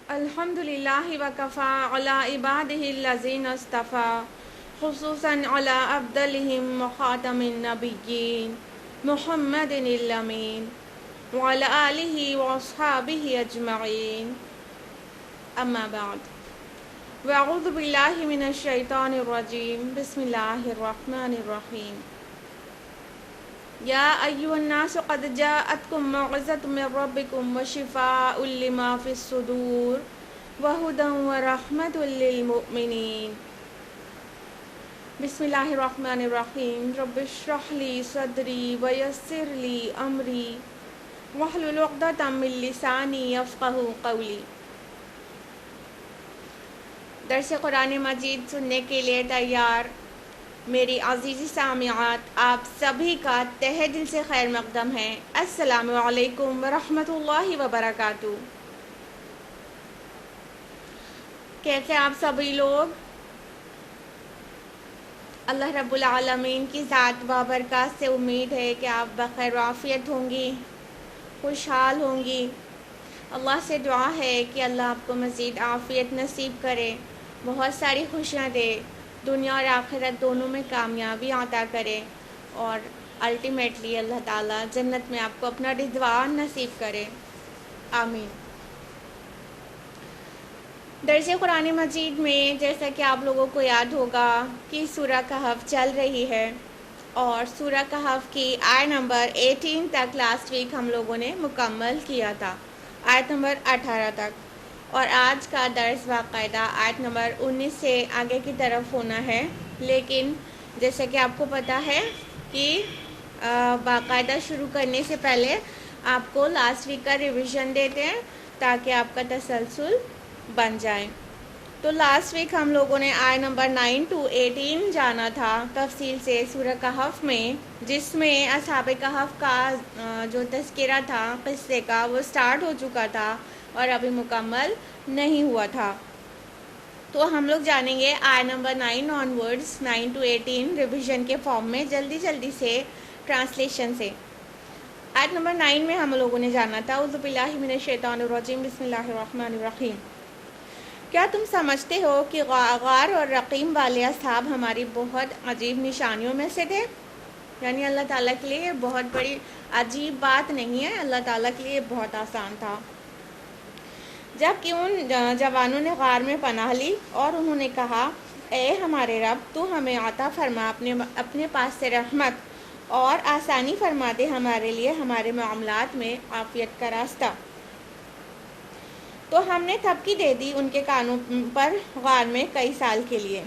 الحمدللہ وکفا علی عبادہ الذین اصطفی خصوصاً علی افضلہم وخاتم النبیین محمد الامین وعلی آلہ واصحابہ اجمعین اما بعد واعوذ باللہ من الشیطان الرجیم بسم اللہ الرحمن الرحیم یا ایھا الناس قد جاءتکم موعظۃ من ربکم وشفاء لما فی الصدور وہدی ورحمۃ للمؤمنین بسم اللہ الرحمن الرحیم رب اشرح لی صدری ویسر لی امری واحلل عقدۃ من لسانی یفقہوا قولی۔ درس قرآن مجید سننے کے لیے تیار میری عزیزی سامعات آپ سبھی کا تہہ دل سے خیر مقدم ہے۔ السلام علیکم ورحمۃ اللہ وبرکاتہ۔ کیسے آپ سبھی لوگ؟ اللہ رب العالمین کی ذات بابرکات سے امید ہے کہ آپ بخیر و عافیت ہوں گی، خوشحال ہوں گی۔ اللہ سے دعا ہے کہ اللہ آپ کو مزید عافیت نصیب کرے، بہت ساری خوشیاں دے، دنیا اور آخرت دونوں میں کامیابی عطا کرے، اور الٹیمیٹلی اللہ تعالیٰ جنت میں آپ کو اپنا رضوان نصیب کرے، آمین۔ درس قرآن مجید میں جیسا کہ آپ لوگوں کو یاد ہوگا کہ سورہ کہف چل رہی ہے، اور سورہ کہف کی آیت نمبر 18 تک لاسٹ ویک ہم لوگوں نے مکمل کیا تھا، آیت نمبر 18 تک، اور آج کا درس باقاعدہ آیت نمبر 19 سے آگے کی طرف ہونا ہے۔ لیکن جیسا کہ آپ کو پتہ ہے کہ باقاعدہ شروع کرنے سے پہلے آپ کو لاسٹ ویک کا ریویژن دیتے ہیں تاکہ آپ کا تسلسل بن جائے۔ تو لاسٹ ویک ہم لوگوں نے آیت نمبر 9 to 18 جانا تھا تفصیل سے سورہ کہف میں، جس میں اصحاب کہف کا جو تذکرہ تھا قصے کا وہ سٹارٹ ہو چکا تھا اور ابھی مکمل نہیں ہوا تھا۔ تو ہم لوگ جانیں گے آیت نمبر 9 آنورڈز 9 to 18 ریویژن کے فارم میں جلدی سے ٹرانسلیشن سے۔ آیت نمبر 9 میں ہم لوگوں نے جانا تھا اعوذ باللہ من الشیطان الرجیم بسم اللہ الرحمن الرحیم۔ کیا تم سمجھتے ہو کہ غار اور رقیم والے اصحاب ہماری بہت عجیب نشانیوں میں سے تھے؟ یعنی اللہ تعالیٰ کے لیے یہ بہت بڑی عجیب بات نہیں ہے، اللہ تعالیٰ کے لیے یہ بہت آسان تھا۔ جب کہ ان جوانوں نے غار میں پناہ لی اور انہوں نے کہا اے ہمارے رب تو ہمیں عطا فرما اپنے پاس سے رحمت اور آسانی فرما دے ہمارے لیے ہمارے معاملات میں عافیت کا راستہ۔ تو ہم نے تھپکی دے دی ان کے کانوں پر غار میں کئی سال کے لیے۔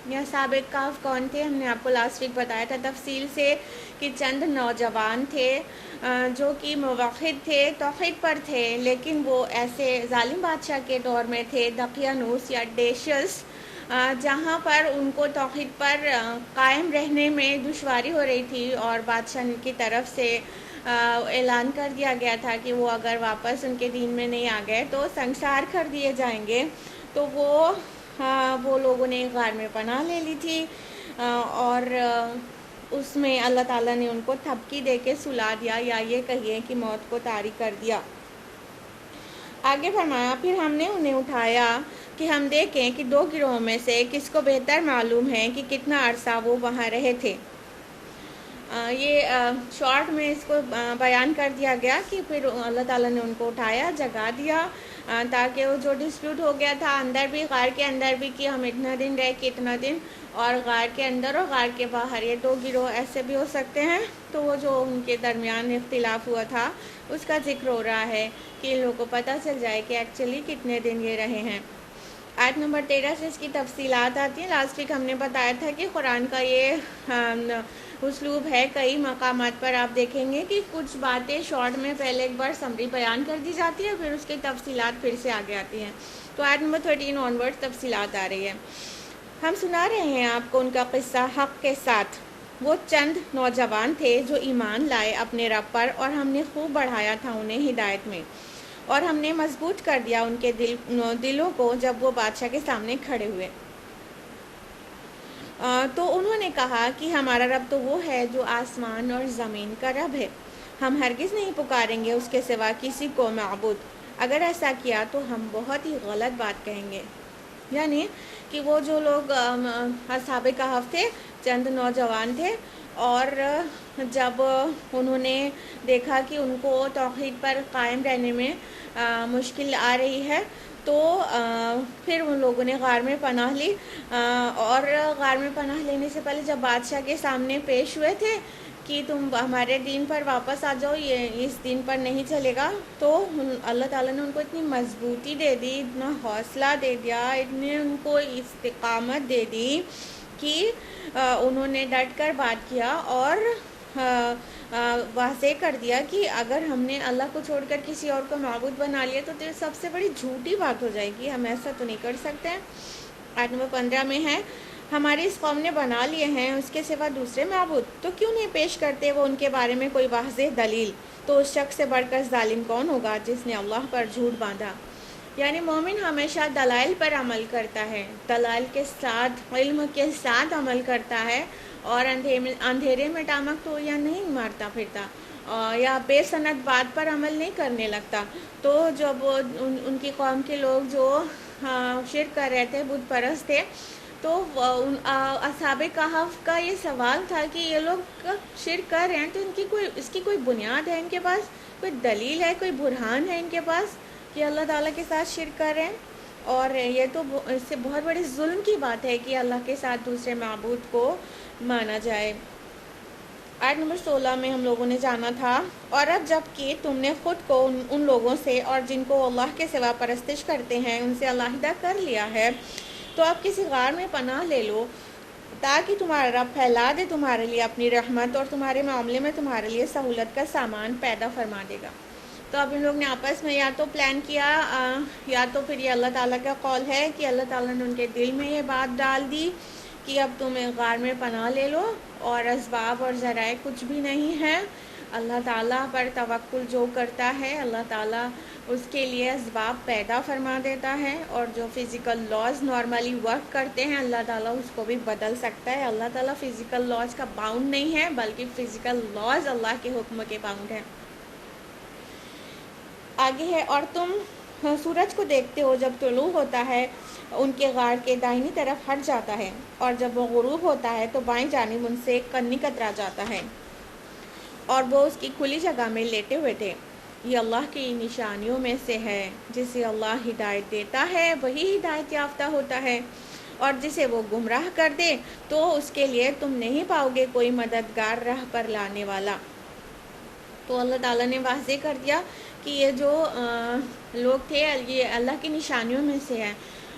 یہ اصحاب کہف کون تھے؟ ہم نے آپ کو لاسٹ ویک بتایا تھا تفصیل سے کہ چند نوجوان تھے جو کہ موحد تھے، توحید پر تھے، لیکن وہ ایسے ظالم بادشاہ کے دور میں تھے، دقیانوس یا ڈیشیس، جہاں پر ان کو توحید پر قائم رہنے میں دشواری ہو رہی تھی، اور بادشاہ کی طرف سے اعلان کر دیا گیا تھا کہ وہ اگر واپس ان کے دین میں نہیں آ گئے تو سنسار کر دیے جائیں گے۔ تو وہ لوگوں نے غار میں پناہ لے لی تھی، اور اس میں اللہ تعالیٰ نے ان کو تھپکی دے کے سلا دیا، یا یہ کہیے کہ موت کو طاری کر دیا۔ آگے فرمایا پھر ہم نے انہیں اٹھایا کہ ہم دیکھیں کہ دو گروہوں میں سے کس کو بہتر معلوم ہے کہ کتنا عرصہ وہ وہاں رہے تھے۔ یہ شارٹ میں اس کو بیان کر دیا گیا کہ پھر اللہ تعالیٰ نے ان کو اٹھایا، جگا دیا، تاکہ وہ جو ڈسپیوٹ ہو گیا تھا اندر بھی، غار کے اندر بھی، کہ ہم اتنا دن رہے کہ اتنا دن، اور غار کے اندر اور غار کے باہر، یہ دو گروہ ایسے بھی ہو سکتے ہیں۔ تو وہ جو ان کے درمیان اختلاف ہوا تھا اس کا ذکر ہو رہا ہے کہ ان لوگوں کو پتہ چل جائے کہ ایکچولی کتنے دن یہ رہے ہیں۔ آیت نمبر 13 سے اس کی تفصیلات آتی ہیں۔ لاسٹ ویک ہم نے بتایا تھا کہ قرآن کا یہ اسلوب ہے، کئی مقامات پر آپ دیکھیں گے کہ کچھ باتیں شارٹ میں پہلے ایک بار سمری بیان کر دی جاتی ہے، پھر اس کی تفصیلات پھر سے آگے آتی ہیں۔ تو آیت نمبر 13 آنورڈ تفصیلات آ رہی ہے۔ ہم سنا رہے ہیں آپ کو ان کا قصہ حق کے ساتھ۔ وہ چند نوجوان تھے جو ایمان لائے اپنے رب پر، اور ہم نے خوب بڑھایا تھا انہیں ہدایت میں، اور ہم نے مضبوط کر دیا ان کے دلوں کو جب وہ بادشاہ کے سامنے کھڑے ہوئے۔ تو انہوں نے کہا کہ ہمارا رب تو وہ ہے جو آسمان اور زمین کا رب ہے، ہم ہرگز نہیں پکاریں گے اس کے سوا کسی کو معبود، اگر ایسا کیا تو ہم بہت ہی غلط بات کہیں گے۔ یعنی کہ وہ جو لوگ اصحاب کہف تھے، چند نوجوان تھے، اور جب انہوں نے دیکھا کہ ان کو توحید پر قائم رہنے میں مشکل آ رہی ہے، تو پھر ان لوگوں نے غار میں پناہ لی، اور غار میں پناہ لینے سے پہلے جب بادشاہ کے سامنے پیش ہوئے تھے کہ تم ہمارے دین پر واپس آ جاؤ، یہ اس دین پر نہیں چلے گا، تو اللہ تعالیٰ نے ان کو اتنی مضبوطی دے دی، اتنا حوصلہ دے دیا، اتنے ان کو استقامت دے دی کہ انہوں نے ڈٹ کر بات کیا اور واضح کر دیا کہ اگر ہم نے اللہ کو چھوڑ کر کسی اور کو معبود بنا لیا تو یہ سب سے بڑی جھوٹی بات ہو جائے گی، ہم ایسا تو نہیں کر سکتے۔ آیت نمبر 15 میں ہے، ہماری اس قوم نے بنا لیے ہیں اس کے سوا دوسرے معبود، تو کیوں نہیں پیش کرتے وہ ان کے بارے میں کوئی واضح دلیل؟ تو اس شخص سے بڑھ کر ظالم کون ہوگا جس نے اللہ پر جھوٹ باندھا۔ یعنی مومن ہمیشہ دلائل پر عمل کرتا ہے، دلائل کے ساتھ، علم کے ساتھ عمل کرتا ہے، اور اندھیرے میں ٹامک تو یا نہیں مارتا پھرتا، یا بے سند بات پر عمل نہیں کرنے لگتا۔ تو جب ان کی قوم کے لوگ جو شرک کر رہے تھے، بت پرست تھے، تو اصحاب کہف کا یہ سوال تھا کہ یہ لوگ شرک کر رہے ہیں تو اس کی کوئی بنیاد ہے، ان کے پاس کوئی دلیل ہے، کوئی برہان ہے ان کے پاس کہ اللہ تعالیٰ کے ساتھ شرک کر رہے ہیں؟ اور یہ تو اس سے بہت بڑی ظلم کی بات ہے کہ اللہ کے ساتھ دوسرے معبود کو مانا جائے۔ آیت نمبر 16 میں ہم لوگوں نے جانا تھا، اور اب جب کہ تم نے خود کو ان لوگوں سے اور جن کو اللہ کے سوا پرستش کرتے ہیں ان سے علیحدہ کر لیا ہے، تو اب کسی غار میں پناہ لے لو تاکہ تمہارا رب پھیلا دے تمہارے لیے اپنی رحمت اور تمہارے معاملے میں تمہارے لیے سہولت کا سامان پیدا فرما دے گا۔ تو اب ان لوگ نے آپس میں یا تو پلان کیا، یا تو پھر یہ اللہ تعالیٰ کا قول ہے کہ اللہ تعالیٰ نے ان کے دل میں یہ بات ڈال دی کہ اب تم غار میں پناہ لے لو، اور اسباب اور ذرائع کچھ بھی نہیں ہے۔ اللہ تعالیٰ پر توکل جو کرتا ہے، اللہ تعالیٰ اس کے لیے اسباب پیدا فرما دیتا ہے، اور جو فزیکل لاز نارملی ورک کرتے ہیں اللہ تعالیٰ اس کو بھی بدل سکتا ہے۔ اللہ تعالیٰ فزیکل لاز کا باؤنڈ نہیں ہے، بلکہ فزیکل لاز اللہ کے حکم کے باؤنڈ ہیں۔ آگے ہے، اور تم سورج کو دیکھتے ہو جب طلوع ہوتا ہے ان کے غار کے دائنی طرف ہٹ جاتا ہے، اور جب وہ غروب ہوتا ہے تو بائیں جانب ان سے ایک کنی کترا جاتا ہے، اور وہ اس کی کھلی جگہ میں لیٹے ہوئے تھے۔ یہ اللہ کی نشانیوں میں سے ہے، جسے اللہ ہدایت دیتا ہے وہی ہدایت یافتہ ہوتا ہے، اور جسے وہ گمراہ کر دے تو اس کے لیے تم نہیں پاؤ گے کوئی مددگار راہ پر لانے والا۔ تو اللہ تعالیٰ نے واضح کر دیا کہ یہ جو لوگ تھے یہ اللہ کی نشانیوں میں سے ہیں،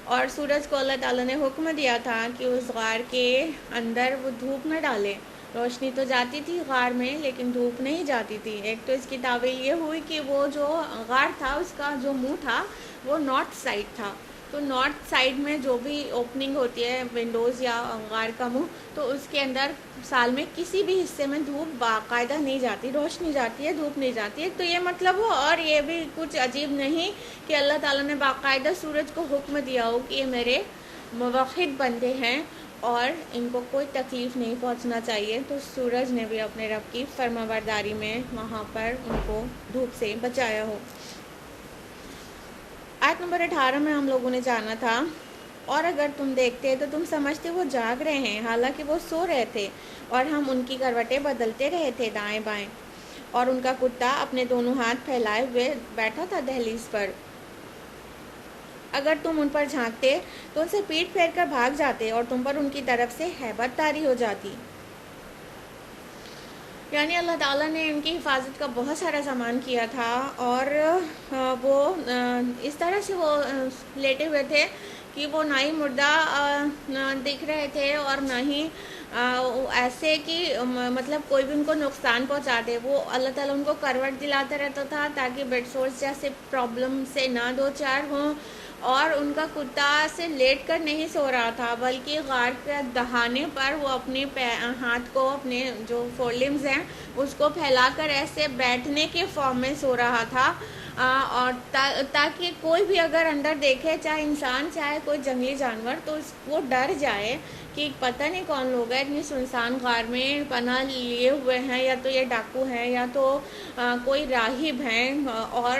اور سورج کو اللہ تعالیٰ نے حکم دیا تھا کہ اس غار کے اندر وہ دھوپ نہ ڈالے۔ روشنی تو جاتی تھی غار میں لیکن دھوپ نہیں جاتی تھی۔ ایک تو اس کی تعویل یہ ہوئی کہ وہ جو غار تھا اس کا جو منہ تھا وہ نارتھ سائڈ تھا، تو نارتھ سائڈ میں جو بھی اوپننگ ہوتی ہے ونڈوز یا غار کا منہ، تو اس کے اندر سال میں کسی بھی حصے میں دھوپ باقاعدہ نہیں جاتی، روشنی جاتی ہے، دھوپ نہیں جاتی ہے۔ تو یہ مطلب ہو، اور یہ بھی کچھ عجیب نہیں کہ اللہ تعالیٰ نے باقاعدہ سورج کو حکم دیا ہو کہ یہ میرے موحد بندے ہیں اور ان کو کوئی تکلیف نہیں پہنچنا چاہیے، تو سورج نے بھی اپنے رب کی فرما برداری میں وہاں پر ان کو دھوپ سے بچایا ہو۔ آیت نمبر 18 میں ہم لوگوں نے جانا تھا، اور اگر تم دیکھتے تو تم سمجھتے وہ جاگ رہے ہیں، حالانکہ وہ سو رہے تھے، اور ہم ان کی کروٹیں بدلتے رہے تھے دائیں بائیں، اور ان کا کتا اپنے دونوں ہاتھ پھیلائے ہوئے بیٹھا تھا دہلیز پر۔ اگر تم ان پر جھانکتے تو ان سے پیٹ پھیر کر بھاگ جاتے، اور تم پر ان کی طرف سے ہیبت طاری ہو جاتی۔ یعنی اللہ تعالیٰ نے ان کی حفاظت کا بہت سارا سامان کیا تھا، اور وہ اس طرح سے وہ لیٹے ہوئے تھے کہ وہ نہ ہی مردہ دکھ رہے تھے اور نہ ہی ایسے کہ مطلب کوئی بھی ان کو نقصان پہنچا دے۔ وہ اللہ تعالیٰ ان کو کروٹ دلاتا رہتا تھا تاکہ بیڈ سورس جیسے پرابلم سے نہ دو چار ہوں، اور ان کا کتا سے لیٹ کر نہیں سو رہا تھا بلکہ غار کے دہانے پر وہ اپنے ہاتھ کو، اپنے جو فور لمز ہیں اس کو پھیلا کر ایسے بیٹھنے کے فارم میں سو رہا تھا، اور تاکہ کوئی بھی اگر اندر دیکھے، چاہے انسان چاہے کوئی جنگلی جانور، تو وہ ڈر جائے کہ پتہ نہیں کون لوگ ہیں اتنی سنسان غار میں پناہ لیے ہوئے ہیں، یا تو یہ ڈاکو ہیں یا تو کوئی راہب ہیں، اور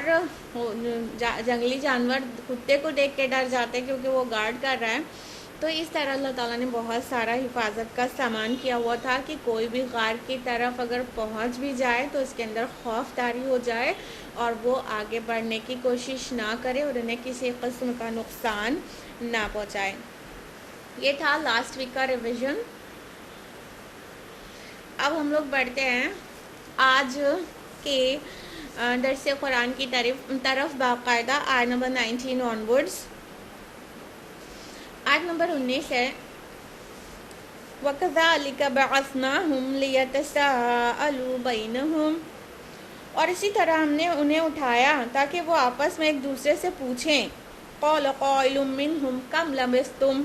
جنگلی جانور کتے کو دیکھ کے ڈر جاتے ہیں کیونکہ وہ گارڈ کر رہا ہے۔ تو اس طرح اللہ تعالیٰ نے بہت سارا حفاظت کا سامان کیا ہوا تھا کہ کوئی بھی غار کی طرف اگر پہنچ بھی جائے تو اس کے اندر خوف طاری ہو جائے اور وہ آگے بڑھنے کی کوشش نہ کرے اور انہیں کسی قسم کا نقصان نہ پہنچائے۔ یہ تھا لاسٹ ویک کا ریویژن۔ اب ہم لوگ بڑھتے ہیں آج کے درس قرآن کی طرف باقاعدہ آیت نمبر 19 آنورڈز۔ آیت نمبر 19 ہے وَكَذَلِكَ بَعَثْنَاهُمْ لِيَتَسَاءَلُوا بَيْنَهُمْ، اور اسی طرح ہم نے انہیں اٹھایا تاکہ وہ آپس میں ایک دوسرے سے پوچھیں۔ قَالَ قَائِلٌ مِّنْهُمْ كَمْ لَبِثْتُمْ،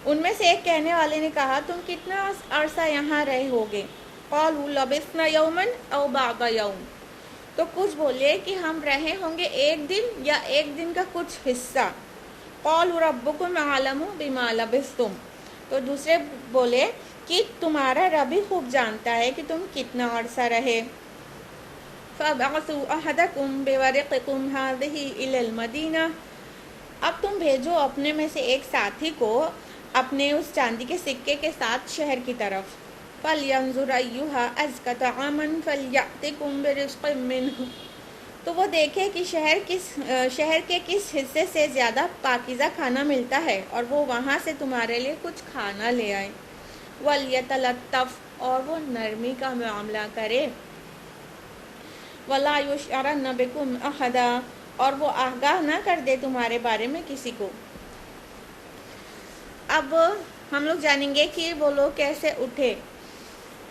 ان میں سے ایک کہنے والے نے کہا تم کتنا عرصہ یہاں رہے ہوگے؟ قَالُوا لَبِثْنَا يَوْمًا أَوْ بَعْضَ يَوْمٍ، تو کچھ بولے کہ ہم رہے ہوں گے ایک دن یا ایک دن کا کچھ حصہ۔ قَالُوا رَبُّكُمْ أَعْلَمُ بِمَا لَبِثْتُمْ، تو دوسرے بولے کہ تمہارا رب ہی خوب جانتا ہے کہ تم کتنا عرصہ رہے۔ فَابْعَثُوا أَحَدَكُمْ بِوَرِقِكُمْ هَٰذِهِ إِلَى الْمَدِينَةِ، اب تم بھیجو اپنے میں سے ایک ساتھی کو اپنے اس چاندی کے سکے کے ساتھ شہر کی طرف۔ فَلْيَنظُرْ أَيُّهَا أَزْكَىٰ طَعَامًا فَلْيَأْتِكُم بِرِزْقٍ مِّنْهُ، تو وہ دیکھے کہ شہر کے کس حصے سے زیادہ پاکیزہ کھانا ملتا ہے اور وہ وہاں سے تمہارے لیے کچھ کھانا لے آئے۔ وَلْيَتَلَطَّفْ، اور وہ نرمی کا معاملہ کرے۔ وَلَا يُشْعِرَنَّ بِكُمْ أَحَدًا، اور وہ آگاہ نہ کر دے تمہارے بارے میں کسی کو۔ اب ہم لوگ جانیں گے کہ وہ لوگ کیسے اٹھے۔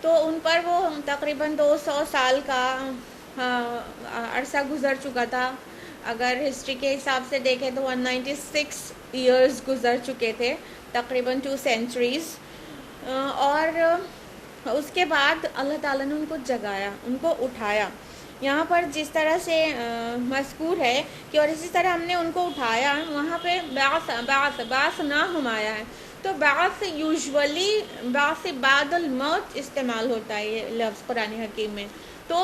تو ان پر وہ تقریباً 200 سال کا عرصہ گزر چکا تھا، اگر ہسٹری کے حساب سے دیکھیں تو 196 ایئرز گزر چکے تھے، تقریباً 2 سینچریز، اور اس کے بعد اللہ تعالیٰ نے ان کو جگایا، ان کو اٹھایا۔ یہاں پر جس طرح سے مذکور ہے کہ اور اسی طرح ہم نے ان کو اٹھایا، وہاں پہ بعث نہ ہم آیا ہے، تو بعث یوزولی بعث بعد الموت استعمال ہوتا ہے یہ لفظ قرآن حکیم میں، تو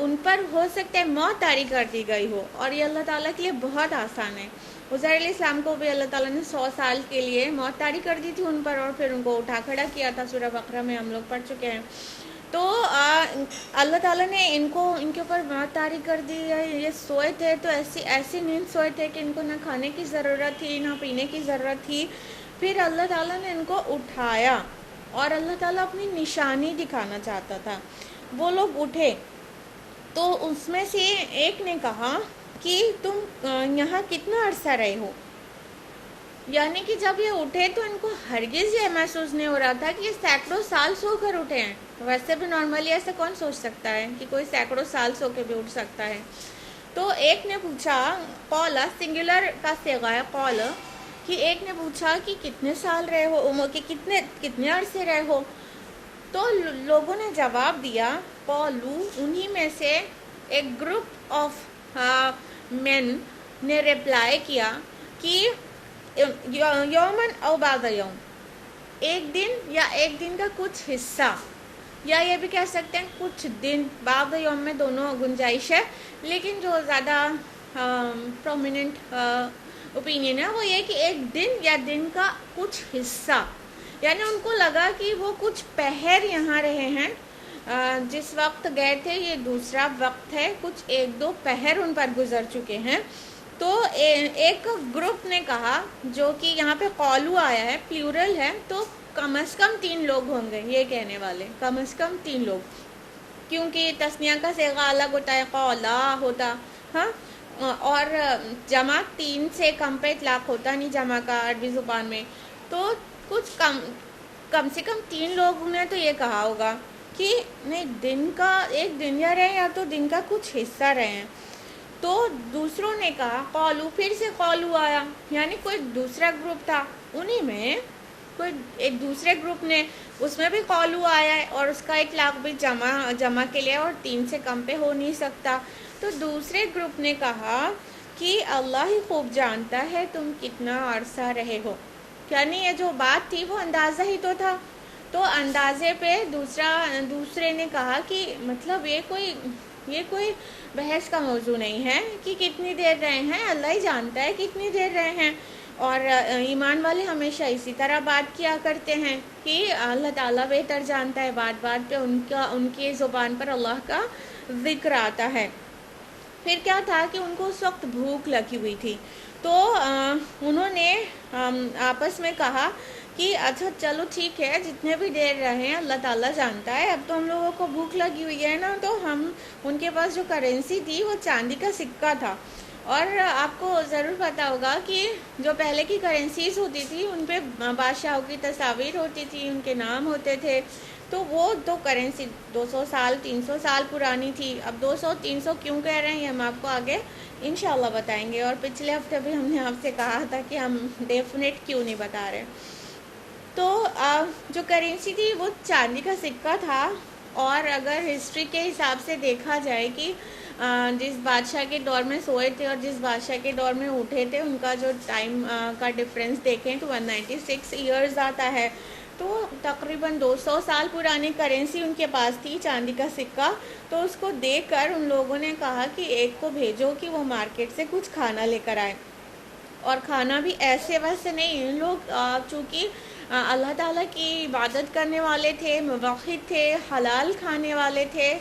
ان پر ہو سکتا ہے موت طاری کر دی گئی ہو، اور یہ اللہ تعالیٰ کے لیے بہت آسان ہے۔ عزیر علیہ السلام کو بھی اللہ تعالیٰ نے 100 سال کے لیے موت طاری کر دی تھی ان پر، اور پھر ان کو اٹھا کھڑا کیا تھا، سورہ بقرہ میں ہم لوگ پڑھ چکے ہیں۔ تو اللہ تعالیٰ نے ان کے اوپر موت طاری کر دی ہے۔ یہ سوئے تھے تو ایسی نیند سوئے تھے کہ ان کو نہ کھانے کی ضرورت تھی نہ پینے کی ضرورت تھی، پھر اللہ تعالیٰ نے ان کو اٹھایا، اور اللہ تعالیٰ اپنی نشانی دکھانا چاہتا تھا۔ وہ لوگ اٹھے تو اس میں سے ایک نے کہا کہ تم یہاں کتنا عرصہ رہے ہو، یعنی کہ جب یہ اٹھے تو ان کو ہرگز یہ محسوس نہیں ہو رہا تھا کہ یہ سینکڑوں سال سو کر اٹھے ہیں۔ ویسے بھی نارملی ایسا کون سوچ سکتا ہے کہ کوئی سینکڑوں سال سو کے بھی اٹھ سکتا ہے۔ تو ایک نے پوچھا، قول سنگولر کا صیغہ ہے قول، کہ ایک نے پوچھا کہ کتنے سال رہے ہو، کہ کتنے عرصے رہے ہو، تو لوگوں نے جواب دیا، قولو، انہی میں سے ایک گروپ آف مین نے ریپلائی کیا کہ یومن او بعض یوم، ایک دن یا ایک دن کا کچھ حصہ، یا یہ بھی کہہ سکتے ہیں کچھ دن، بعض یوم میں دونوں گنجائش ہے، لیکن جو زیادہ پرومیننٹ اوپینین ہے وہ یہ کہ ایک دن یا دن کا کچھ حصہ، یعنی ان کو لگا کہ وہ کچھ پہر یہاں رہے ہیں، جس وقت گئے تھے یہ دوسرا وقت ہے، کچھ ایک دو پہر ان پر گزر چکے ہیں۔ تو ایک گروپ نے کہا، جو کہ یہاں پہ قولو آیا ہے، پلیورل ہے، تو کم از کم 3 لوگ ہوں گے یہ کہنے والے، کم از کم 3 لوگ، کیونکہ تثنیہ کا صیغہ الگ ہوتا ہے، قولا ہوتا، ہاں، اور جمع 3 سے کم پہ اطلاق ہوتا نہیں جمع کا عربی زبان میں، تو کچھ کم سے کم 3 لوگوں نے تو یہ کہا ہوگا کہ نہیں دن کا ایک دن یا رہے یا تو دن کا کچھ حصہ رہے ہیں۔ تو دوسروں نے کہا، قولو، پھر سے قولو آیا، یعنی کوئی دوسرا گروپ تھا، انہی میں کوئی ایک دوسرے گروپ نے، اس میں بھی قولو آیا ہے اور اس کا اطلاق بھی جمع کے لیے، اور 3 سے کم پہ ہو نہیں سکتا۔ تو دوسرے گروپ نے کہا کہ اللہ ہی خوب جانتا ہے تم کتنا عرصہ رہے ہو۔ یعنی یہ جو بات تھی وہ اندازہ ہی تو تھا. تو اندازے پہ دوسرے نے کہا کہ مطلب یہ کوئی بحث کا موضوع نہیں ہے کہ کتنی دیر رہے ہیں، اللہ ہی جانتا ہے کتنی دیر رہے ہیں. اور ایمان والے ہمیشہ اسی طرح بات کیا کرتے ہیں کہ اللہ تعالیٰ بہتر جانتا ہے، بات بات پہ ان کی زبان پر اللہ کا ذکر آتا ہے. پھر کیا تھا کہ ان کو اس وقت بھوک لگی ہوئی تھی، تو انہوں نے آپس میں کہا کہ اچھا چلو ٹھیک ہے، جتنے بھی دیر رہے اللہ تعالیٰ جانتا ہے، اب تو ہم لوگوں کو بھوک لگی ہوئی ہے نا. تو ان کے پاس جو کرنسی تھی وہ چاندی کا سکہ تھا. اور آپ کو ضرور پتہ ہوگا کہ جو پہلے کی کرنسیز ہوتی تھی ان پہ بادشاہوں کی تصاویر ہوتی تھی، ان کے نام ہوتے تھے. تو وہ تو کرنسی 200 سال 300 سال پرانی تھی. اب 200 300 کیوں کہہ رہے ہیں یہ ہم آپ کو آگے انشاءاللہ بتائیں گے. اور پچھلے ہفتے بھی ہم نے آپ سے کہا تھا کہ ہم ڈیفینیٹ کیوں نہیں بتا رہے. تو جو کرنسی تھی وہ چاندی کا سکہ تھا. اور اگر ہسٹری کے حساب سے دیکھا جائے کہ جس بادشاہ کے دور میں سوئے تھے اور جس بادشاہ کے دور میں اٹھے تھے، ان کا جو ٹائم کا ڈفرینس دیکھیں تو 196 ایئرز آتا ہے. تو تقریباً 200 سال پرانی کرنسی ان کے پاس تھی، چاندی کا سکہ. تو اس کو دیکھ کر ان لوگوں نے کہا کہ ایک کو بھیجو کہ وہ مارکیٹ سے کچھ کھانا لے کر آئے. اور کھانا بھی ایسے ویسے نہیں، ان لوگ چونکہ اللہ تعالیٰ کی عبادت کرنے والے تھے، موحد تھے، حلال کھانے والے تھے.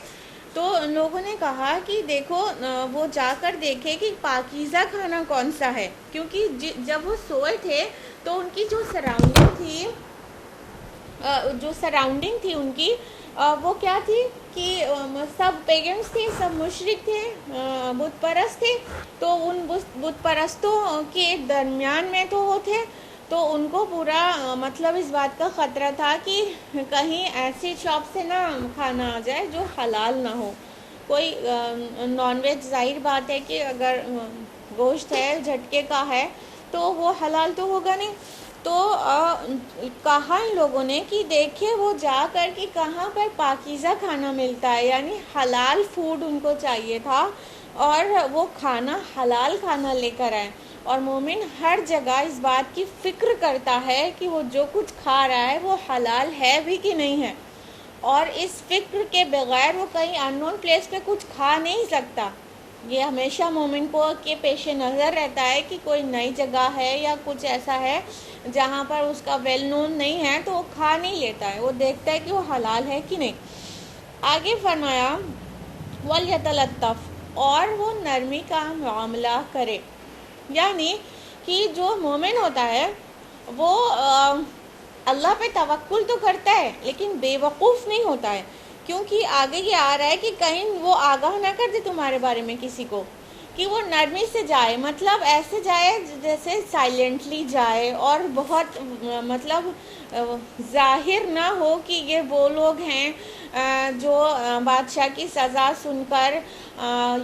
تو ان لوگوں نے کہا کہ دیکھو وہ جا کر دیکھے کہ پاکیزہ کھانا کون سا ہے، کیونکہ جب وہ سوئے تھے تو ان کی جو سراؤنڈنگ تھی ان کی وہ کیا تھی کہ سب پیگنس تھے، سب مشرک تھے، بت پرست تھے. تو ان بت پرستوں کے درمیان میں تو وہ تھے، تو ان کو پورا مطلب اس بات کا خطرہ تھا کہ کہیں ایسی شاپ سے نہ کھانا آ جائے جو حلال نہ ہو. کوئی نان ویج ظاہر بات ہے کہ اگر گوشت ہے جھٹکے کا ہے تو وہ حلال تو ہوگا نہیں. تو کہا ان لوگوں نے کہ دیکھیں وہ جا کر کہ کہاں پر پاکیزہ کھانا ملتا ہے، یعنی حلال فوڈ ان کو چاہیے تھا اور وہ کھانا حلال کھانا لے کر آئے. اور مومن ہر جگہ اس بات کی فکر کرتا ہے کہ وہ جو کچھ کھا رہا ہے وہ حلال ہے بھی کہ نہیں ہے، اور اس فکر کے بغیر وہ کہیں ان نون پلیس پہ کچھ کھا نہیں سکتا. یہ ہمیشہ مومن کو کے پیش نظر رہتا ہے کہ کوئی نئی جگہ ہے یا کچھ ایسا ہے جہاں پر اس کا ویل نون نہیں ہے تو وہ کھا نہیں لیتا ہے، وہ دیکھتا ہے کہ وہ حلال ہے کہ نہیں. آگے فرمایا وَلْيَتَلَطَّفْ، اور وہ نرمی کا معاملہ کرے. یعنی کہ جو مومن ہوتا ہے وہ اللہ پہ توکل تو کرتا ہے لیکن بے وقوف نہیں ہوتا ہے، کیونکہ آگے یہ آ رہا ہے کہ کہیں وہ آگاہ نہ کر دے تمہارے بارے میں کسی کو، کہ وہ نرمی سے جائے، مطلب ایسے جائے جیسے سائلنٹلی جائے اور بہت مطلب ظاہر نہ ہو کہ یہ وہ لوگ ہیں جو بادشاہ کی سزا سن کر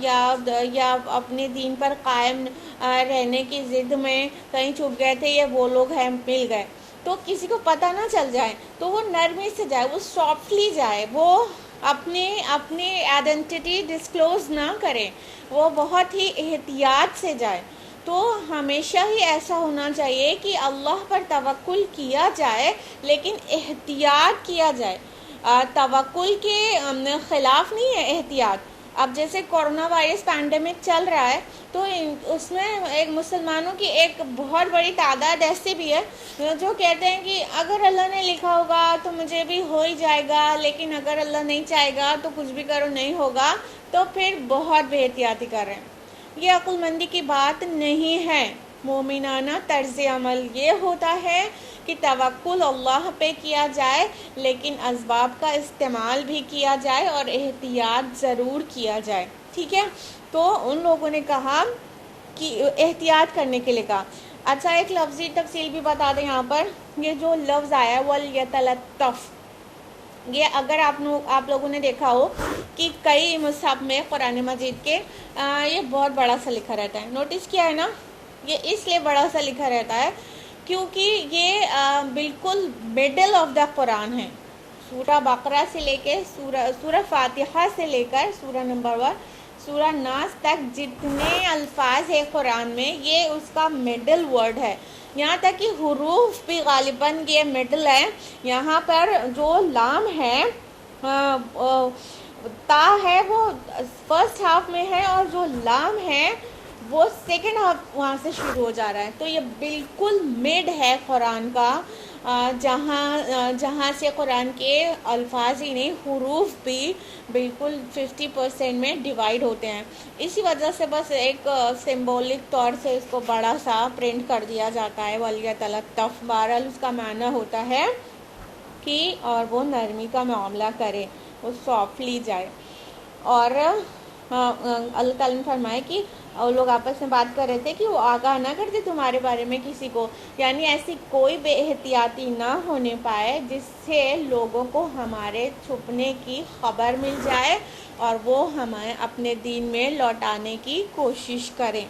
یا اپنے دین پر قائم رہنے کی ضد میں کہیں چھپ گئے تھے، یہ وہ لوگ ہیں مل گئے، تو کسی کو پتہ نہ چل جائے. تو وہ نرمی سے جائے، وہ سافٹلی جائے، وہ اپنی آئیڈینٹی ڈسکلوز نہ کرے، وہ بہت ہی احتیاط سے جائے. تو ہمیشہ ہی ایسا ہونا چاہیے کہ اللہ پر توکل کیا جائے لیکن احتیاط کیا جائے. توکل کے خلاف نہیں ہے احتیاط. اب جیسے کورونا وائرس پینڈیمک چل رہا ہے تو اس میں ایک مسلمانوں کی ایک بہت بڑی تعداد ایسی بھی ہے جو کہتے ہیں کہ اگر اللہ نے لکھا ہوگا تو مجھے بھی ہو ہی جائے گا، لیکن اگر اللہ نہیں چاہے گا تو کچھ بھی کرو نہیں ہوگا، تو پھر بہت بے احتیاطی کر رہے ہیں. یہ عقل مندی کی بات نہیں ہے. مومنانہ طرز عمل یہ ہوتا ہے کہ توکل اللہ پہ کیا جائے لیکن اسباب کا استعمال بھی کیا جائے اور احتیاط ضرور کیا جائے. ٹھیک ہے، تو ان لوگوں نے کہا کہ احتیاط کرنے کے لیے کہا. اچھا ایک لفظی تفصیل بھی بتا دیں یہاں پر. یہ جو لفظ آیا ہے وَلْيَتَلَطَّفْ، یہ اگر آپ لوگوں نے دیکھا ہو کہ کئی مصحف میں قرآن مجید کے یہ بہت بڑا سا لکھا رہتا ہے. نوٹس کیا ہے نا، یہ اس لیے بڑا سا لکھا رہتا ہے کیونکہ یہ بالکل میڈل آف دا قرآن ہے. سورہ بقرہ سے لے کے سورہ فاتحہ سے لے کر سورہ نمبر 1 سورہ ناس تک جتنے الفاظ ہیں قرآن میں یہ اس کا میڈل ورڈ ہے. یہاں تک کہ حروف بھی غالباً یہ مڈل ہے، یہاں پر جو لام ہے تا ہے وہ فرسٹ ہاف میں ہے، اور جو لام ہے وہ سیکنڈ ہاف وہاں سے شروع ہو جا رہا ہے. تو یہ بالکل مڈ ہے قرآن کا، جہاں سے قرآن کے الفاظ ہی نہیں حروف بھی بالکل 50% میں ڈیوائیڈ ہوتے ہیں. اسی وجہ سے بس ایک سمبولک طور سے اس کو بڑا سا پرنٹ کر دیا جاتا ہے وَلْيَتَلَطَّفْ. بہرحال اس کا معنی ہوتا ہے کہ اور وہ نرمی کا معاملہ کرے، وہ سافٹلی جائے. اور اللہ تعالیٰ نے فرمایا کہ وہ لوگ آپس میں بات کر رہے تھے کہ وہ آگاہ نہ کرتے تمہارے بارے میں کسی کو، یعنی ایسی کوئی بے احتیاطی نہ ہونے پائے جس سے لوگوں کو ہمارے چھپنے کی خبر مل جائے اور وہ ہمیں اپنے دین میں لوٹانے کی کوشش کریں.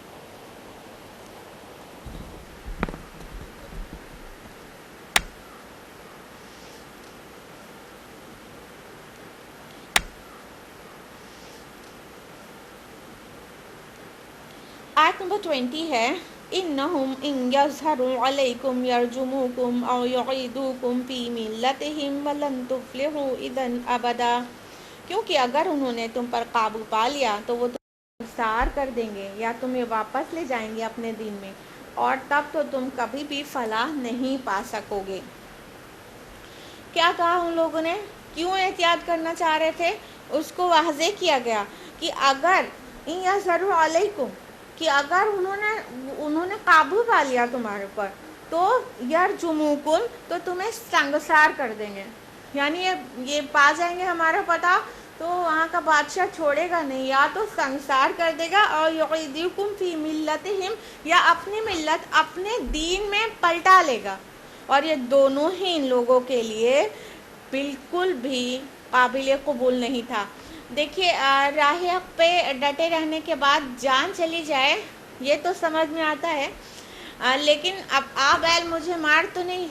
آیت نمبر 20 ہے اِنَّهُمْ اِنْ يَظْهَرُوا عَلَيْكُمْ يَرْجُمُوكُمْ أَوْ يُعِيدُوكُمْ فِي مِلَّتِهِمْ وَلَنْ تُفْلِحُوا إِذًا أَبَدًا. کیونکہ اگر انہوں نے تم پر قابو پا لیا تو وہ تمہیں سار کر دیں گے یا تمہیں واپس لے جائیں گے اپنے دین میں، اور تب تو تم کبھی بھی فلاح نہیں پا سکو گے. کیا کہا ان لوگوں نے؟ کیوں احتیاط کرنا چاہ رہے تھے؟ اس کو واضح کیا گیا کہ اگر يَظْهَرُوا عَلَيْكُمْ کہ اگر انہوں نے قابو پا لیا تمہارے اوپر تو یرجموکم تو تمہیں سنگسار کر دیں گے، یعنی یہ پا جائیں گے ہمارا پتہ تو وہاں کا بادشاہ چھوڑے گا نہیں، یا تو سنگسار کر دے گا اور یعیدکم فی ملتہم یا اپنی ملت اپنے دین میں پلٹا لے گا. اور یہ دونوں ہی ان لوگوں کے لیے بالکل بھی قابل قبول نہیں تھا. دیکھیے راہ حق پہ ڈٹے رہنے کے بعد جان چلی جائے یہ تو سمجھ میں آتا ہے، لیکن اب بیل مجھے مار تو نہیں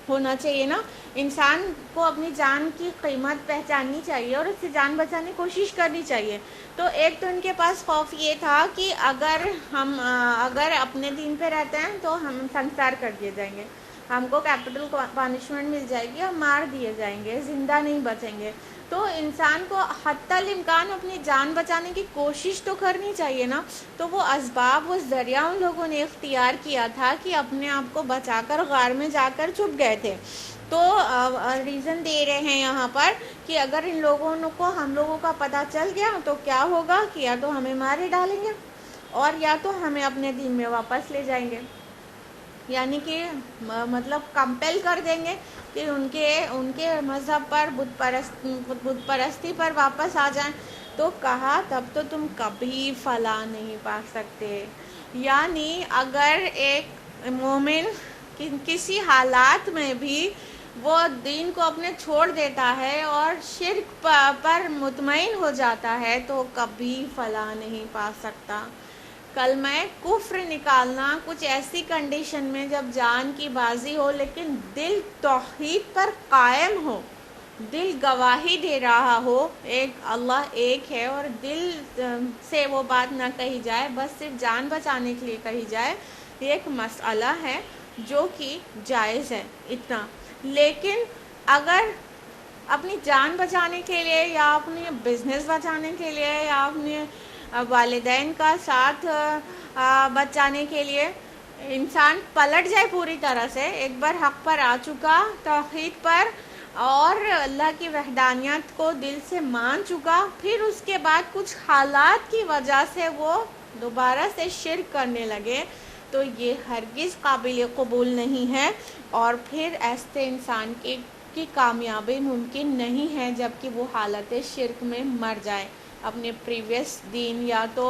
ہونا چاہیے نا. انسان کو اپنی جان کی قیمت پہچاننی چاہیے اور اس سے جان بچانے کی کوشش کرنی چاہیے. تو ایک تو ان کے پاس خوف یہ تھا کہ اگر اپنے دین پہ رہتے ہیں تو ہم سنسار کر دیے جائیں گے، ہم کو کیپٹل پانشمنٹ مل جائے گی اور مار دیے جائیں گے، زندہ نہیں بچیں گے. تو انسان کو حتی الامکان اپنی جان بچانے کی کوشش تو کرنی چاہیے نا. تو وہ اسباب، وہ ذریعہ ان لوگوں نے اختیار کیا تھا کہ اپنے آپ کو بچا کر غار میں جا کر چھپ گئے تھے. تو ریزن دے رہے ہیں یہاں پر کہ اگر ان لوگوں کو ہم لوگوں کا پتہ چل گیا تو کیا ہوگا کہ یا تو ہمیں مارے ڈالیں گے اور یا تو ہمیں اپنے دین میں واپس لے جائیں گے، یعنی کہ مطلب کمپیل کر دیں گے کہ ان کے مذہب پر بت پرستی پر واپس آ جائیں. تو کہا تب تو تم کبھی فلاح نہیں پا سکتے. یعنی اگر ایک مومن کسی حالات میں بھی وہ دین کو اپنے چھوڑ دیتا ہے اور شرک پر مطمئن ہو جاتا ہے تو کبھی فلاح نہیں پا سکتا. کلمہ کفر نکالنا کچھ ایسی کنڈیشن میں جب جان کی بازی ہو لیکن دل توحید پر قائم ہو، دل گواہی دے رہا ہو ایک اللہ ایک ہے اور دل سے وہ بات نہ کہی جائے، بس صرف جان بچانے کے لیے کہی جائے، یہ ایک مسئلہ ہے جو کہ جائز ہے اتنا. لیکن اگر اپنی جان بچانے کے لیے یا اپنی بزنس بچانے کے لیے یا اپنے والدین کا ساتھ بچانے کے لیے انسان پلٹ جائے پوری طرح سے، ایک بار حق پر آ چکا، توحید پر اور اللہ کی وحدانیت کو دل سے مان چکا، پھر اس کے بعد کچھ حالات کی وجہ سے وہ دوبارہ سے شرک کرنے لگے تو یہ ہرگز قابل قبول نہیں ہے. اور پھر ایسے انسان کی کامیابی ممکن نہیں ہے جبکہ وہ حالت شرک میں مر جائے، اپنے پریویس دین یا تو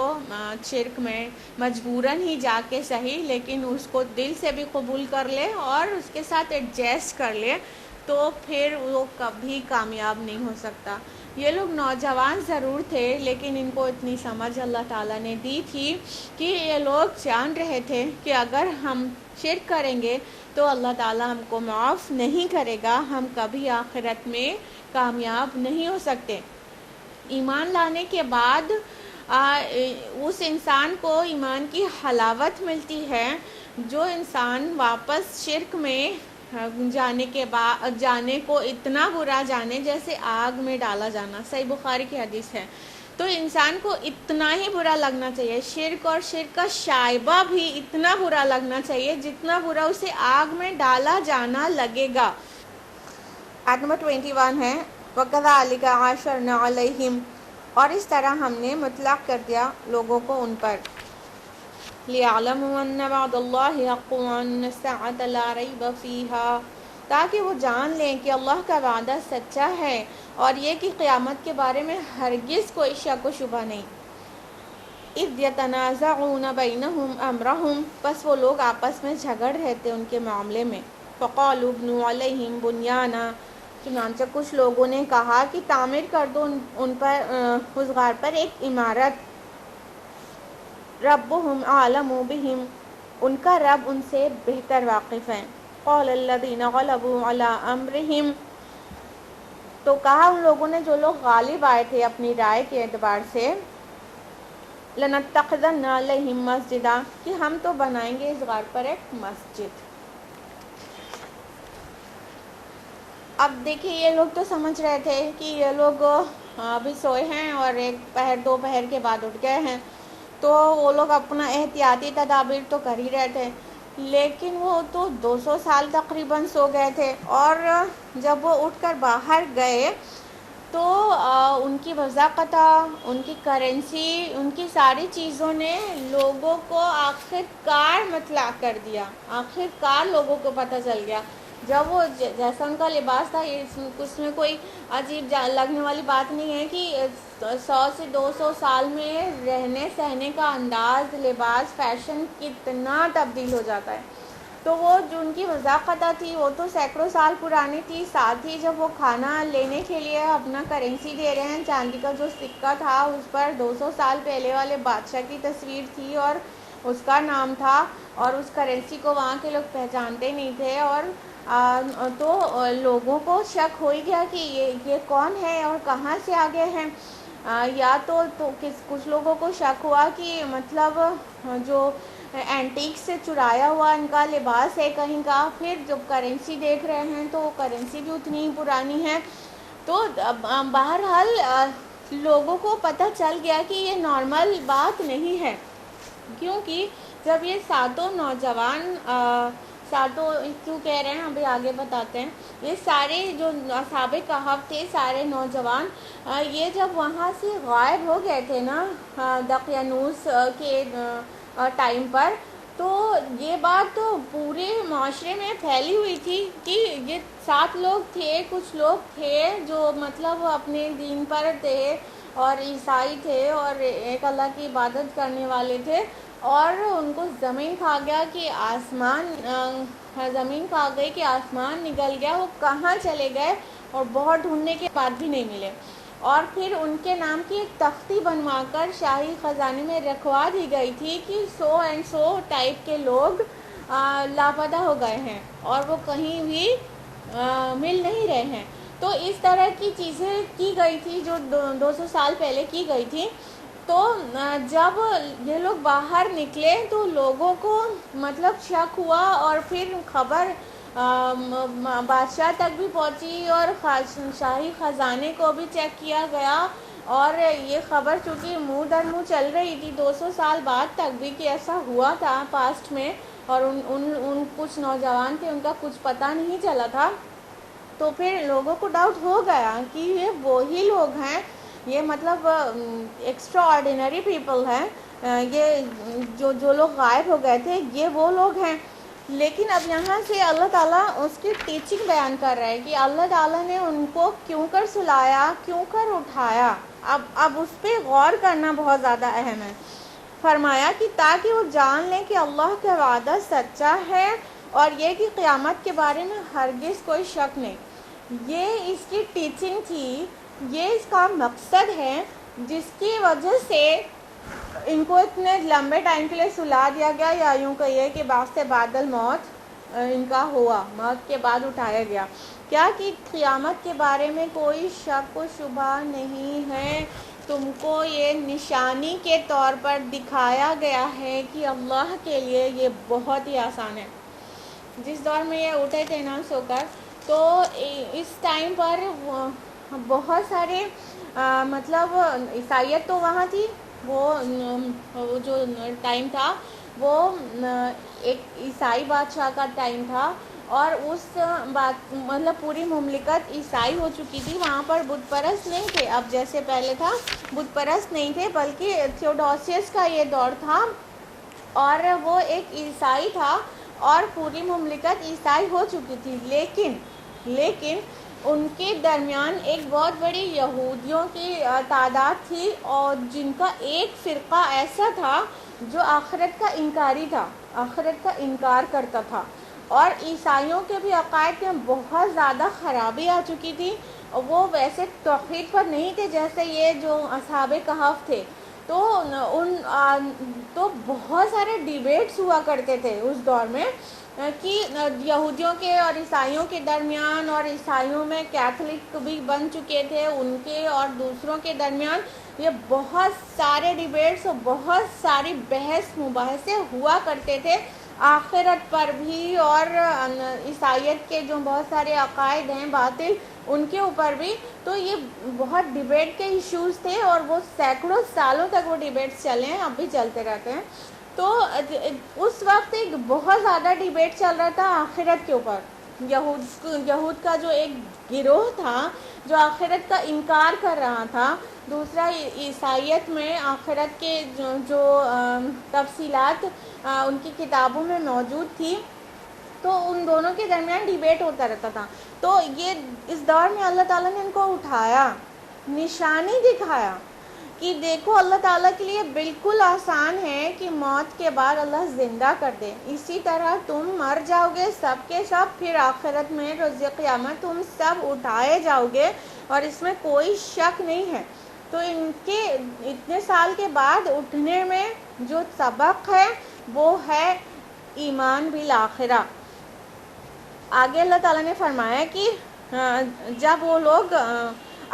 شرک میں مجبوراً ہی جا کے صحیح لیکن اس کو دل سے بھی قبول کر لے اور اس کے ساتھ ایڈجسٹ کر لے تو پھر وہ کبھی کامیاب نہیں ہو سکتا. یہ لوگ نوجوان ضرور تھے لیکن ان کو اتنی سمجھ اللہ تعالیٰ نے دی تھی کہ یہ لوگ جان رہے تھے کہ اگر ہم شرک کریں گے تو اللہ تعالیٰ ہم کو معاف نہیں کرے گا، ہم کبھی آخرت میں کامیاب نہیں ہو سکتے. ایمان لانے کے بعد اس انسان کو ایمان کی حلاوت ملتی ہے جو انسان واپس شرک میں جانے کو اتنا برا جانے جیسے آگ میں ڈالا جانا، صحیح بخاری کی حدیث ہے، تو انسان کو اتنا ہی برا لگنا چاہیے، شرک اور شرک کا شائبہ بھی اتنا برا لگنا چاہیے جتنا برا اسے آگ میں ڈالا جانا لگے گا۔ آیت نمبر 21 ہے وَكَذَلِكَ عَثَرْنَا عَلَيْهِمْ، اور اس طرح ہم نے مطلق کر دیا لوگوں کو ان پر، لِيَعْلَمُوا أَنَّ وَعْدَ اللَّهِ حَقٌّ وَأَنَّ السَّاعَةَ لَا رَيْبَ فِيهَا، تاکہ وہ جان لیں کہ اللہ کا وعدہ سچا ہے اور یہ کہ قیامت کے بارے میں ہرگز کوئی شک و شبہ نہیں۔ اِذْ يَتَنَازَعُونَ بَيْنَهُمْ أَمْرَهُمْ، پس وہ لوگ آپس میں جھگڑ رہے تھے ان کے معاملے میں، فَقَالُوا ابْنُوا عَلَيْهِمْ بُنْيَانًا، چنانچہ کچھ لوگوں نے کہا کہ تعمیر کر دو ان پر اس غار پر ایک عمارت، ربهم اعلم بهم، ان کا رب ان سے بہتر واقف ہے، قال الذين غلبوا على امرهم، تو کہا ان لوگوں نے جو لوگ غالب آئے تھے اپنی رائے کے اعتبار سے، لنتخذن علیہم مسجدا، کہ ہم تو بنائیں گے اس غار پر ایک مسجد۔ اب دیکھیے یہ لوگ تو سمجھ رہے تھے کہ یہ لوگ ابھی سوئے ہیں اور ایک پہر دو پہر کے بعد اٹھ گئے ہیں، تو وہ لوگ اپنا احتیاطی تدابیر تو کر ہی رہے تھے، لیکن وہ تو 200 سال تقریباً سو گئے تھے، اور جب وہ اٹھ کر باہر گئے تو ان کی وضاقتہ، ان کی کرنسی، ان کی ساری چیزوں نے لوگوں کو آخر کار مطلع کر دیا، آخر کار لوگوں کو پتہ چل گیا۔ جب وہ جیسا ان کا لباس تھا، اس میں کوئی عجیب لگنے والی بات نہیں ہے کہ 100 سے 200 سال میں رہنے سہنے کا انداز، لباس، فیشن کتنا تبدیل ہو جاتا ہے۔ تو وہ جو ان کی وضاقتہ تھی وہ تو سینکڑوں سال پرانی تھی، ساتھ ہی جب وہ کھانا لینے کے لیے اپنا کرنسی دے رہے ہیں، چاندی کا جو سکہ تھا اس پر 200 سال پہلے والے بادشاہ کی تصویر تھی اور اس کا نام تھا، اور اس کرنسی کو وہاں کے لوگ پہچانتے نہیں تھے، اور تو لوگوں کو شک ہو ہی گیا کہ یہ کون ہے اور کہاں سے آگے ہیں۔ یا تو کچھ لوگوں کو شک ہوا کہ مطلب جو اینٹیک سے چرایا ہوا ان کا لباس ہے کہیں کا، پھر جب کرنسی دیکھ رہے ہیں تو کرنسی بھی اتنی ہی پرانی ہے۔ تو بہرحال لوگوں کو پتہ چل گیا کہ یہ نارمل بات نہیں ہے، کیونکہ جب یہ ساتوں نوجوان ساتوں کیوں کہہ رہے ہیں ابھی آگے بتاتے ہیں، یہ سارے جو اصحاب کہف تھے، سارے نوجوان، یہ جب وہاں سے غائب ہو گئے تھے نا دقیانوس کے ٹائم پر، تو یہ بات تو پورے معاشرے میں پھیلی ہوئی تھی کہ یہ 7 لوگ تھے، کچھ لوگ تھے جو مطلب اپنے دین پر تھے اور عیسائی تھے اور ایک اللہ کی عبادت کرنے والے تھے، اور ان کو زمین کھا گیا کہ زمین کھا گئی کہ آسمان نگل گیا، وہ کہاں چلے گئے اور بہت ڈھونڈنے کے بعد بھی نہیں ملے، اور پھر ان کے نام کی ایک تختی بنوا کر شاہی خزانے میں رکھوا دی گئی تھی کہ 100 ٹائپ کے لوگ لاپتہ ہو گئے ہیں اور وہ کہیں بھی مل نہیں رہے ہیں۔ تو اس طرح کی چیزیں کی گئی تھی جو 200 سال پہلے کی گئی تھی۔ تو جب یہ لوگ باہر نکلے تو لوگوں کو مطلب شک ہوا، اور پھر خبر بادشاہ تک بھی پہنچی اور شاہی خزانے کو بھی چیک کیا گیا، اور یہ خبر چونکہ منہ در منہ چل رہی تھی 200 سال بعد تک بھی کہ ایسا ہوا تھا پاسٹ میں، اور ان کچھ نوجوان تھے ان کا کچھ پتہ نہیں چلا تھا، تو پھر لوگوں کو ڈاؤٹ ہو گیا کہ یہ وہی لوگ ہیں، یہ مطلب ایکسٹرا آرڈینری پیپل ہیں، یہ جو لوگ غائب ہو گئے تھے یہ وہ لوگ ہیں۔ لیکن اب یہاں سے اللہ تعالیٰ اس کی ٹیچنگ بیان کر رہا ہے کہ اللہ تعالیٰ نے ان کو کیوں کر سلایا، کیوں کر اٹھایا، اب اس پہ غور کرنا بہت زیادہ اہم ہے۔ فرمایا کہ تاکہ وہ جان لیں کہ اللہ کا وعدہ سچا ہے اور یہ کہ قیامت کے بارے میں ہرگز کوئی شک نہیں۔ یہ اس کی ٹیچنگ تھی، یہ اس کا مقصد ہے جس کی وجہ سے ان کو اتنے لمبے ٹائم کے لیے سلا دیا گیا، یا یوں کہیے کہ بعث بعد الموت ان کا ہوا، موت کے بعد اٹھایا گیا، کیا کہ قیامت کے بارے میں کوئی شک و شبہ نہیں ہے۔ تم کو یہ نشانی کے طور پر دکھایا گیا ہے کہ اللہ کے لیے یہ بہت ہی آسان ہے. جس دور میں یہ اٹھے تھے نا سو کر، تو اس ٹائم پر بہت سارے مطلب عیسائیت تو وہاں تھی، وہ جو ٹائم تھا وہ ایک عیسائی بادشاہ کا ٹائم تھا، اور اس بات مطلب پوری مملکت عیسائی ہو چکی تھی. وہاں پر بت پرست نہیں تھے اب جیسے پہلے تھا، بت پرست نہیں تھے، بلکہ تھیوڈوسیس کا یہ دور تھا اور وہ ایک عیسائی تھا اور پوری مملکت عیسائی ہو چکی تھی. لیکن ان کے درمیان ایک بہت بڑی یہودیوں کی تعداد تھی، اور جن کا ایک فرقہ ایسا تھا جو آخرت کا انکاری تھا، آخرت کا انکار کرتا تھا. اور عیسائیوں کے بھی عقائد میں بہت زیادہ خرابی آ چکی تھی. وہ ویسے توحید پر نہیں تھے جیسے یہ جو اصحاب کہف تھے، تو بہت سارے ڈیبیٹس ہوا کرتے تھے اس دور میں کہ یہودیوں کے اور عیسائیوں کے درمیان، اور عیسائیوں میں کیتھولک بھی بن چکے تھے ان کے اور دوسروں کے درمیان. یہ بہت سارے ڈیبیٹس اور بہت ساری بحث مباحثے ہوا کرتے تھے آخرت پر بھی، اور عیسائیت کے جو بہت سارے عقائد ہیں باطل ان کے اوپر بھی. تو یہ بہت ڈیبیٹ کے ایشوز تھے، اور وہ سینکڑوں سالوں تک وہ ڈیبیٹس چلے ہیں، اب بھی چلتے رہتے ہیں. تو اس وقت ایک بہت زیادہ ڈیبیٹ چل رہا تھا آخرت کے اوپر. یہود کا جو ایک گروہ تھا جو آخرت کا انکار کر رہا تھا، دوسرا عیسائیت میں آخرت کے جو تفصیلات ان کی کتابوں میں موجود تھی، تو ان دونوں کے درمیان ڈیبیٹ ہوتا رہتا تھا. تو یہ اس دور میں اللہ تعالیٰ نے ان کو اٹھایا، نشانی دکھایا کہ دیکھو اللہ تعالیٰ کے لیے بالکل آسان ہے کہ موت کے بعد اللہ زندہ کر دے. اسی طرح تم مر جاؤ گے سب کے سب، پھر آخرت میں روز قیامت تم سب اٹھائے جاؤ گے، اور اس میں کوئی شک نہیں ہے. تو ان کے اتنے سال کے بعد اٹھنے میں جو سبق ہے وہ ہے ایمان بالآخرہ. آگے اللہ تعالیٰ نے فرمایا کہ جب وہ لوگ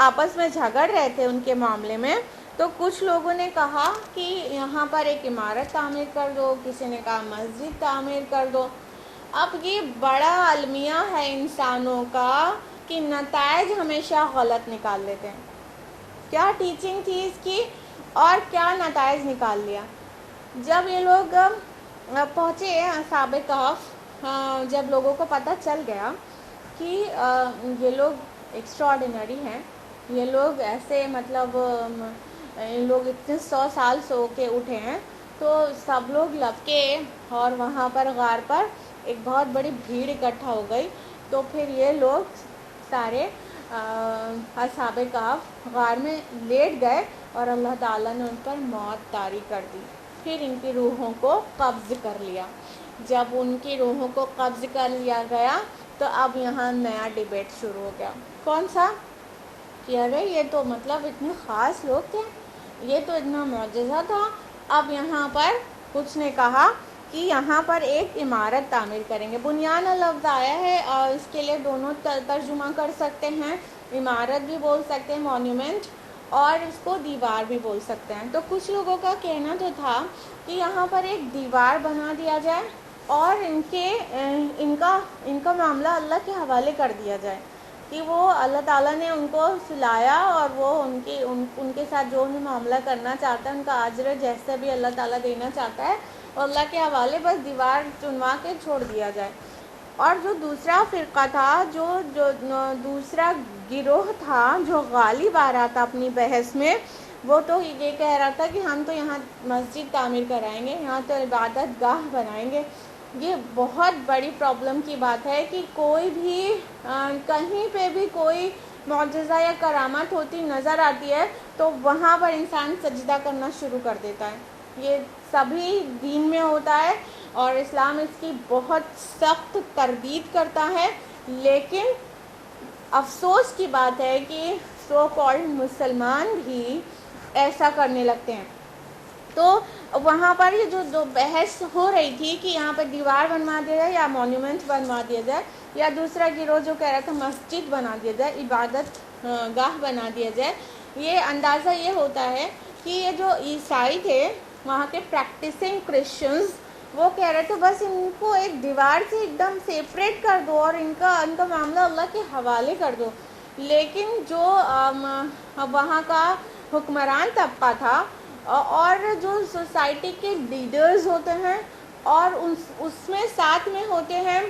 آپس میں جھگڑ رہے تھے ان کے معاملے میں، تو کچھ لوگوں نے کہا کہ یہاں پر ایک عمارت تعمیر کر دو، کسی نے کہا مسجد تعمیر کر دو. اب یہ بڑا المیہ ہے انسانوں کا کہ نتائج ہمیشہ غلط نکال لیتے ہیں. کیا ٹیچنگ تھی اس کی اور کیا نتائج نکال لیا. جب یہ لوگ پہنچے اصحاب کہف، جب لوگوں کو پتہ چل گیا کہ یہ لوگ ایکسٹرا آرڈینری ہیں، یہ لوگ ایسے مطلب لوگ اتنے 100 سال سو کے اٹھے ہیں، تو سب لوگ لپکے اور وہاں پر غار پر ایک بہت بڑی بھیڑ اکٹھا ہو گئی. تو پھر یہ لوگ سارے اصحاب کہف غار میں لیٹ گئے، اور اللہ تعالیٰ نے ان پر موت طاری کر دی. پھر ان کی روحوں کو قبض کر لیا. جب ان کی روحوں کو قبض کر لیا گیا تو اب یہاں نیا ڈیبیٹ شروع ہو گیا. کون سا؟ کہ ارے یہ تو مطلب اتنے خاص لوگ تھے، یہ تو اتنا معجزہ تھا. اب یہاں پر کچھ نے کہا کہ یہاں پر ایک عمارت تعمیر کریں گے. بنیانہ لفظ آیا ہے اور اس کے لیے دونوں ترجمہ کر سکتے ہیں، عمارت بھی بول سکتے ہیں مونیومنٹ، اور اس کو دیوار بھی بول سکتے ہیں. تو کچھ لوگوں کا کہنا تو تھا کہ یہاں پر ایک دیوار بنا دیا جائے اور ان کا معاملہ اللہ کے حوالے کر دیا جائے، کہ وہ اللہ تعالیٰ نے ان کو سلایا، اور وہ ان کے ساتھ جو بھی معاملہ کرنا چاہتا ہے ان کا اجر جیسے بھی اللہ تعالیٰ دینا چاہتا ہے، اور اللہ کے حوالے بس دیوار چنوا کے چھوڑ دیا جائے. اور جو دوسرا فرقہ تھا، جو دوسرا گروہ تھا جو غالب آ رہا تھا اپنی بحث میں، وہ تو یہ کہہ رہا تھا کہ ہم تو یہاں مسجد تعمیر کرائیں گے، یہاں تو عبادت گاہ بنائیں گے. یہ بہت بڑی پرابلم کی بات ہے کہ کوئی بھی کہیں پہ بھی کوئی معجزہ یا کرامت ہوتی نظر آتی ہے تو وہاں پر انسان سجدہ کرنا شروع کر دیتا ہے. یہ سبھی دین میں ہوتا ہے اور اسلام اس کی بہت سخت تردید کرتا ہے. لیکن افسوس کی بات ہے کہ سو کالڈ مسلمان بھی ایسا کرنے لگتے ہیں. تو وہاں پر یہ جو بحث ہو رہی تھی کہ یہاں پر دیوار بنوا دیا جائے یا مونیومنٹ بنوا دیا جائے، یا دوسرا گروہ جو کہہ رہا تھا مسجد بنا دیا جائے، عبادت گاہ بنا دیا جائے، یہ اندازہ یہ ہوتا ہے کہ یہ جو عیسائی تھے وہاں کے پریکٹسنگ کرسچنز وہ کہہ رہے تھے بس ان کو ایک دیوار سے ایک دم سیپریٹ کر دو اور ان کا معاملہ اللہ کے حوالے کر دو. لیکن جو وہاں کا حکمران طبقہ تھا اور جو سوسائٹی کے لیڈرز ہوتے ہیں اور اس میں ساتھ میں ہوتے ہیں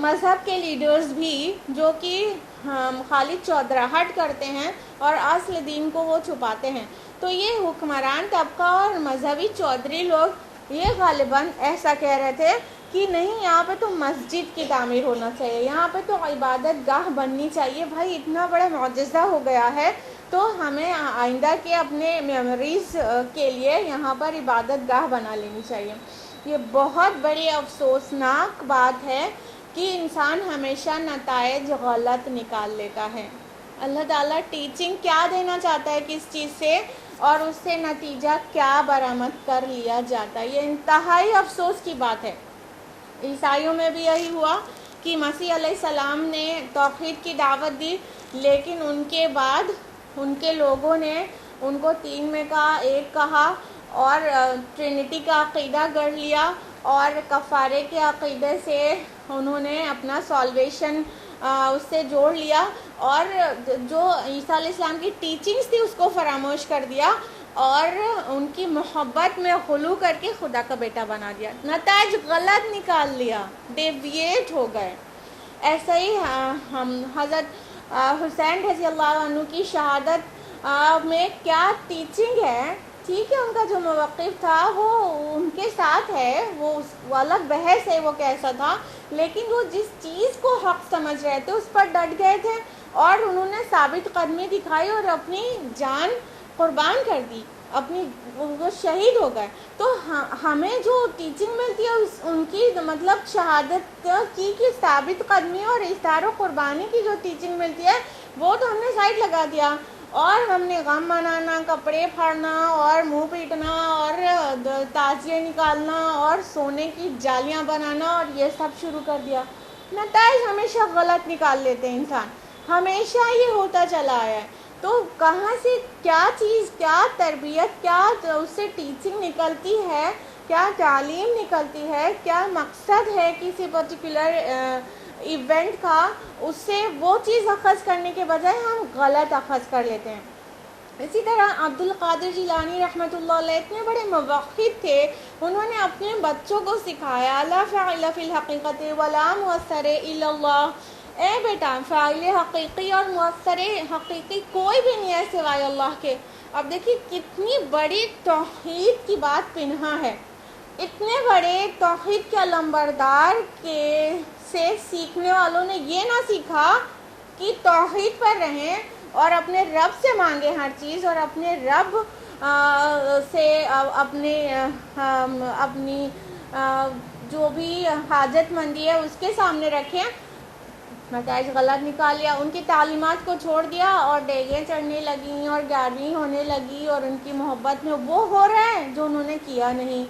مذہب کے لیڈرز بھی جو کہ خالی چودراہٹ کرتے ہیں اور اصل دین کو وہ چھپاتے ہیں. تو یہ حکمران طبقہ اور مذہبی چودھری لوگ یہ غالباً ایسا کہہ رہے تھے کہ نہیں یہاں پہ تو مسجد کی تعمیر ہونا چاہیے, یہاں پہ تو عبادت گاہ بننی چاہیے. بھائی اتنا بڑا معجزہ ہو گیا ہے تو ہمیں آئندہ کے اپنے میموریز کے لیے یہاں پر عبادت گاہ بنا لینی چاہیے. یہ بہت بڑی افسوسناک بات ہے کہ انسان ہمیشہ نتائج غلط نکال لیتا ہے. اللہ تعالیٰ ٹیچنگ کیا دینا چاہتا ہے کس چیز سے اور اس سے نتیجہ کیا برآمد کر لیا جاتا ہے, یہ انتہائی افسوس کی بات ہے. عیسائیوں میں بھی یہی ہوا کہ مسیح علیہ السلام نے توحید کی دعوت دی لیکن ان کے بعد ان کے لوگوں نے ان کو تین میں کا ایک کہا اور ٹرینٹی کا عقیدہ گڑھ لیا اور کفارے کے عقیدے سے انہوں نے اپنا سالویشن اس سے جوڑ لیا اور جو عیسیٰ علیہ السلام کی ٹیچنگز تھی اس کو فراموش کر دیا اور ان کی محبت میں غلو کر کے خدا کا بیٹا بنا دیا. نتائج غلط نکال لیا, ڈیویٹ ہو گئے. ایسا ہی ہم حضرت حسین رضی اللہ عنہ کی شہادت میں کیا ٹیچنگ ہے, ٹھیک ہے ان کا جو موقف تھا وہ ان کے ساتھ ہے, وہ الگ بحث ہے وہ کیسا تھا, لیکن وہ جس چیز کو حق سمجھ رہے تھے اس پر ڈٹ گئے تھے اور انہوں نے ثابت قدمی دکھائی اور اپنی جان قربان کر دی, اپنی وہ شہید ہو گئے. تو ہمیں جو ٹیچنگ ملتی ہے ان کی مطلب شہادت کی ثابت قدمی اور اظہار و قربانی کی جو ٹیچنگ ملتی ہے وہ تو ہم نے سائڈ لگا دیا اور ہم نے غم منانا, کپڑے پھاڑنا اور منہ پیٹنا اور تعزیے نکالنا اور سونے کی جالیاں بنانا اور یہ سب شروع کر دیا. نتائج ہمیشہ غلط نکال لیتے ہیں انسان, ہمیشہ یہ ہوتا چلا آیا ہے. تو کہاں سے کیا چیز, کیا تربیت, کیا اس سے ٹیچنگ نکلتی ہے, کیا تعلیم نکلتی ہے, کیا مقصد ہے کسی پرٹیکولر ایونٹ کا, اس سے وہ چیز اخذ کرنے کے بجائے ہم غلط اخذ کر لیتے ہیں. اسی طرح عبد القادر جیلانی رحمۃ اللہ علیہ اتنے بڑے موحد تھے, انہوں نے اپنے بچوں کو سکھایا لا فاعل فی الحقیقت ولا مؤثر الا اللہ. اے بیٹا فاعل حقیقی اور مؤثر حقیقی کوئی بھی نہیں ہے سوائے اللہ کے. اب دیکھیے کتنی بڑی توحید کی بات پنہا ہے. اتنے بڑے توحید کے علمبردار کے سے سیکھنے والوں نے یہ نہ سیکھا کہ توحید پر رہیں اور اپنے رب سے مانگیں ہر چیز اور اپنے رب سے اپنی جو بھی حاجت مندی ہے اس کے سامنے رکھیں. نتائج غلط نکال لیا, ان کی تعلیمات کو چھوڑ دیا اور ڈیگیں چڑھنے لگیں اور گاڑی ہونے لگی اور ان کی محبت میں وہ ہو رہا ہے جو انہوں نے کیا نہیں.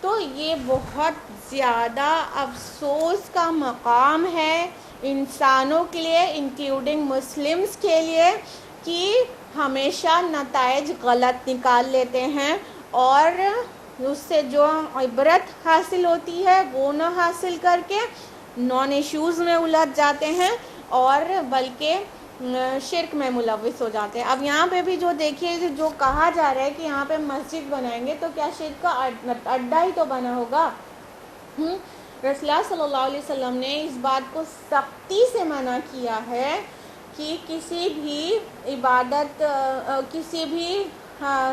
تو یہ بہت زیادہ افسوس کا مقام ہے انسانوں کے لیے انکلوڈنگ مسلمز کے لیے کہ ہمیشہ نتائج غلط نکال لیتے ہیں اور اس سے جو عبرت حاصل ہوتی ہے وہ نہ حاصل کر کے نان ایشوز میں الجھ جاتے ہیں اور بلکہ شرک میں ملوث ہو جاتے ہیں. اب یہاں پہ بھی جو دیکھیے جو کہا جا رہا ہے کہ یہاں پہ مسجد بنائیں گے تو کیا شرک کا اڈا ہی تو بنا ہوگا. رسول اللہ صلی اللہ علیہ وسلم نے اس بات کو سختی سے منع کیا ہے کہ کسی بھی عبادت, کسی بھی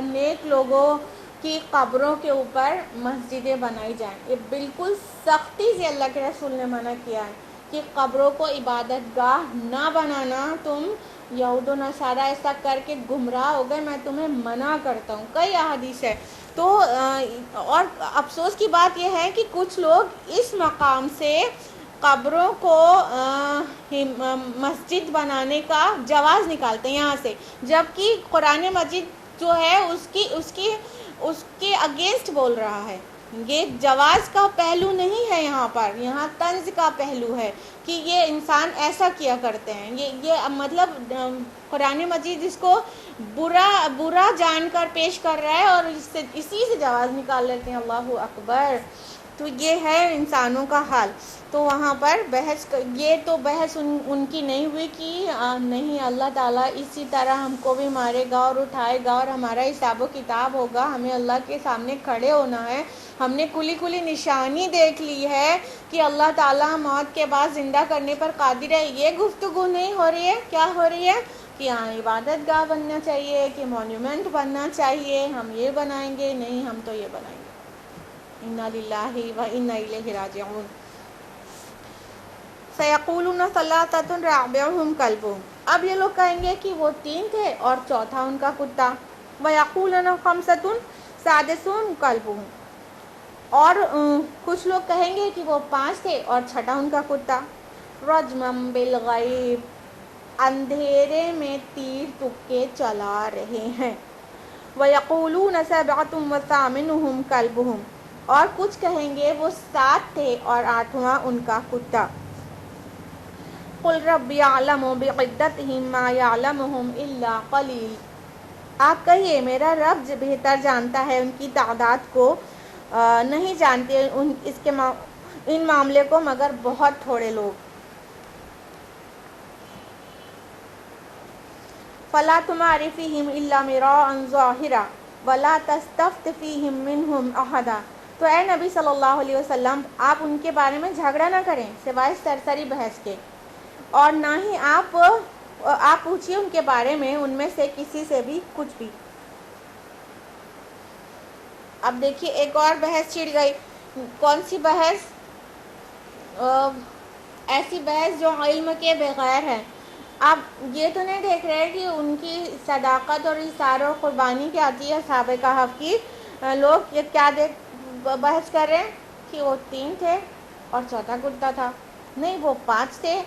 نیک لوگوں کی قبروں کے اوپر مسجدیں بنائی جائیں. یہ بالکل سختی سے اللہ کے رسول نے منع کیا ہے کہ قبروں کو عبادت گاہ نہ بنانا. تم یہود و نصارہ ایسا کر کے گمراہ ہو گئے, میں تمہیں منع کرتا ہوں. کئی احادیث ہے. تو اور افسوس کی بات یہ ہے کہ کچھ لوگ اس مقام سے قبروں کو مسجد بنانے کا جواز نکالتے ہیں یہاں سے, جبکہ قرآن مجید جو ہے اس کے اگینسٹ بول رہا ہے. یہ جواز کا پہلو نہیں ہے یہاں پر، یہاں طنز کا پہلو ہے کہ یہ انسان ایسا کیا کرتے ہیں. یہ مطلب قرآن مجید اس کو برا جان کر پیش کر رہا ہے اور اسی سے جواز نکال لیتے ہیں. اللہ اکبر. تو یہ ہے انسانوں کا حال. تو وہاں پر یہ تو بحث ان کی نہیں ہوئی کہ نہیں اللہ تعالیٰ اسی طرح ہم کو بھی مارے گا اور اٹھائے گا اور ہمارا حساب و کتاب ہوگا، ہمیں اللہ کے سامنے کھڑے ہونا ہے. ہم نے کھلی نشانی دیکھ لی ہے کہ اللہ تعالیٰ موت کے بعد زندہ کرنے پر قادر ہے. یہ گفتگو نہیں ہو رہی ہے. کیا ہو رہی ہے کہ یہاں عبادت گاہ بننا چاہیے، کہ مونیومنٹ بننا چاہیے، ہم یہ بنائیں گے. نہیں، ہم تو یہ بنائیں گے. انا للہ و انا الیہ راجعون. سیقولون ثلاثۃ رابعہم کلبہم. اب یہ لوگ کہیں گے کہ وہ 3 تھے اور چوتھا ان کا کتا. ویقولون خمسۃ سادسہم کلبہم. اور کچھ لوگ کہیں گے کہ وہ 5 تھے اور چھٹا ان کا کتا. رجمم بالغیب. اندھیرے میں تیر تکے چلا رہے ہیں. وَيَقُولُونَ سَبْعَةٌ وَثَامِنُهُمْ كَلْبُهُمْ. اور کچھ کہیں گے وہ 7 تھے اور 8واں ان کا کتا. قُلْ رَبِّ يَعْلَمُ بِعِدَّتِهِمْ مَا يَعْلَمُهُمْ إِلَّا قَلِيلٌ. آپ کہیے میرا رب بہتر جانتا ہے ان کی تعداد کو، نہیں جانتے ان معاملے کو مگر بہت تھوڑے لوگ. فَلَا تُمَارِ فِيهِمْ إِلَّا مِرَاءً ظَاهِرًا وَلَا تَسْتَفْتِ فِيهِمْ مِنْهُمْ أَحَدًا. تو اے نبی صلی اللہ علیہ وسلم آپ ان کے بارے میں جھگڑا نہ کریں سوائے سرسری بحث کے، اور نہ ہی آپ پوچھیے ان کے بارے میں ان میں سے کسی سے بھی کچھ بھی. اب دیکھیے ایک اور بحث چھڑ گئی. کون سی بحث؟ ایسی بحث جو علم کے بغیر ہے. آپ یہ تو نہیں دیکھ رہے کہ ان کی صداقت اور اثار و قربانی کیا تھی اصحاب کہف کی. لوگ یہ کیا بحث کر رہے ہیں کہ وہ 3 تھے اور چوتھا کتا تھا. نہیں، وہ 5 تھے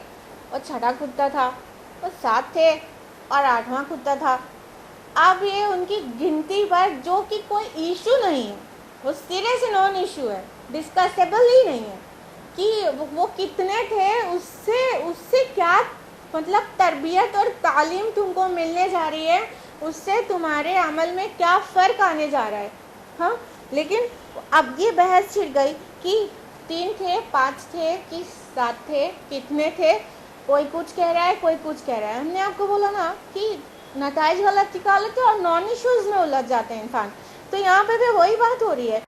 اور چھٹا کتا تھا. وہ 7 تھے اور 8واں کتا تھا. اب یہ ان کی گنتی پر جو کہ کوئی ایشو نہیں ہے، وہ سرے سے نون ایشو ہے، ڈسکسیبل ہی نہیں ہے کہ وہ کتنے تھے. اس سے کیا مطلب تربیت اور تعلیم تم کو ملنے جا رہی ہے، اس سے تمہارے عمل میں کیا فرق آنے جا رہا ہے. ہاں، لیکن اب یہ بحث چھڑ گئی کہ 3 تھے، 5 تھے کہ 7 تھے، کتنے تھے. کوئی کچھ کہہ رہا ہے، کوئی کچھ کہہ رہا ہے. ہم نے آپ کو بولا نا کہ نتائج غلط نکالتے اور نان ایشوز میں الجھ جاتے ہیں انسان. تو یہاں پہ بھی وہی بات ہو رہی ہے.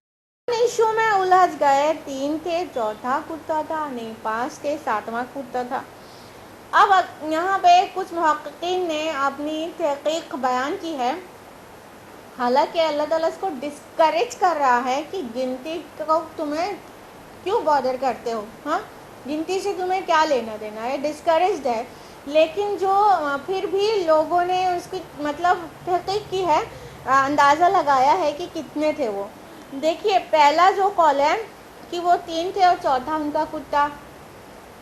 نان ایشو میں الجھ گئے. 3 تھے، چوتھا کتا تھا. نہیں، 5 تھے، 7واں کتا تھا. اب یہاں پہ کچھ محققین نے اپنی تحقیق بیان کی ہے. حالانکہ اللہ تعالیٰ اس کو ڈسکریج کر رہا ہے کہ گنتی کو تمہیں کیوں بادر کرتے ہو. ہاں، گنتی سے تمہیں کیا لینا دینا ہے، ڈسکریجڈ ہے. لیکن جو پھر بھی لوگوں نے اس کی مطلب تحقیق کی ہے، اندازہ لگایا ہے کہ کتنے تھے وہ. دیکھیے پہلا جو قول ہے کہ وہ 3 تھے اور چوتھا ان کا کتا،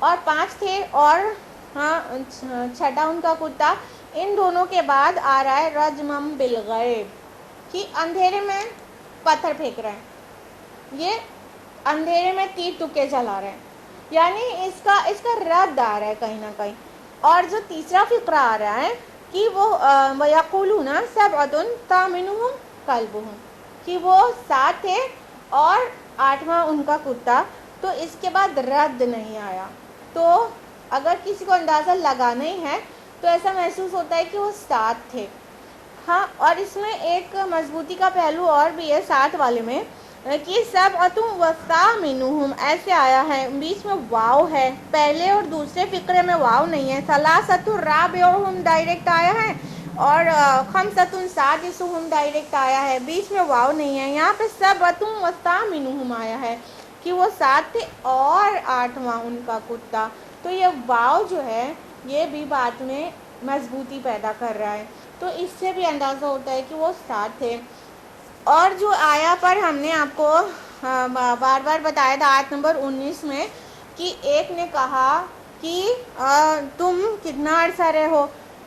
اور 5 تھے اور چھٹا ان کا کتا. ان دونوں کے بعد آ رہا ہے رجمم بالغیب، کہ اندھیرے میں پتھر پھینک رہے ہیں، یہ اندھیرے میں تیر تکے چلا رہے ہیں. یعنی اس کا رد آ رہا ہے کہیں نہ کہیں. اور جو تیسرا فقرہ آ رہا ہے کہ وہ وَيَقُولُونَ سَبْعَةٌ ثَامِنُهُمْ كَلْبُهُمْ، کہ وہ 7 تھے اور 8واں ان کا کتا. تو اس کے بعد رد نہیں آیا. تو اگر کسی کو اندازہ لگانا ہی ہے تو ایسا محسوس ہوتا ہے کہ وہ 7 تھے. ہاں، اور اس میں ایک مضبوطی کا پہلو اور بھی ہے 7 والے میں کہ سَبْعَةٌ وَثَامِنُهُمْ ایسے آیا ہے، بیچ میں واو ہے. پہلے اور دوسرے فقرے میں واو نہیں ہے. ثَلَاثَةٌ رَابِعُهُمْ ڈائریکٹ آیا ہے اور خَمْسَةٌ سَادِسُهُمْ ڈائریکٹ آیا ہے، بیچ میں واو نہیں ہے. یہاں پہ سَبْعَةٌ وَثَامِنُهُمْ آیا ہے کہ وہ 7 تھے اور 8واں ان کا کتا. تو یہ واو جو ہے یہ بھی بات میں مضبوطی پیدا کر رہا ہے. تو اس سے بھی اندازہ ہوتا ہے کہ وہ 7 تھے. اور جو آیا پر ہم نے آپ کو بار بار بتایا تھا آیت نمبر 19 میں کہ ایک نے کہا کہ تم کتنا عرصہ رہے ہو.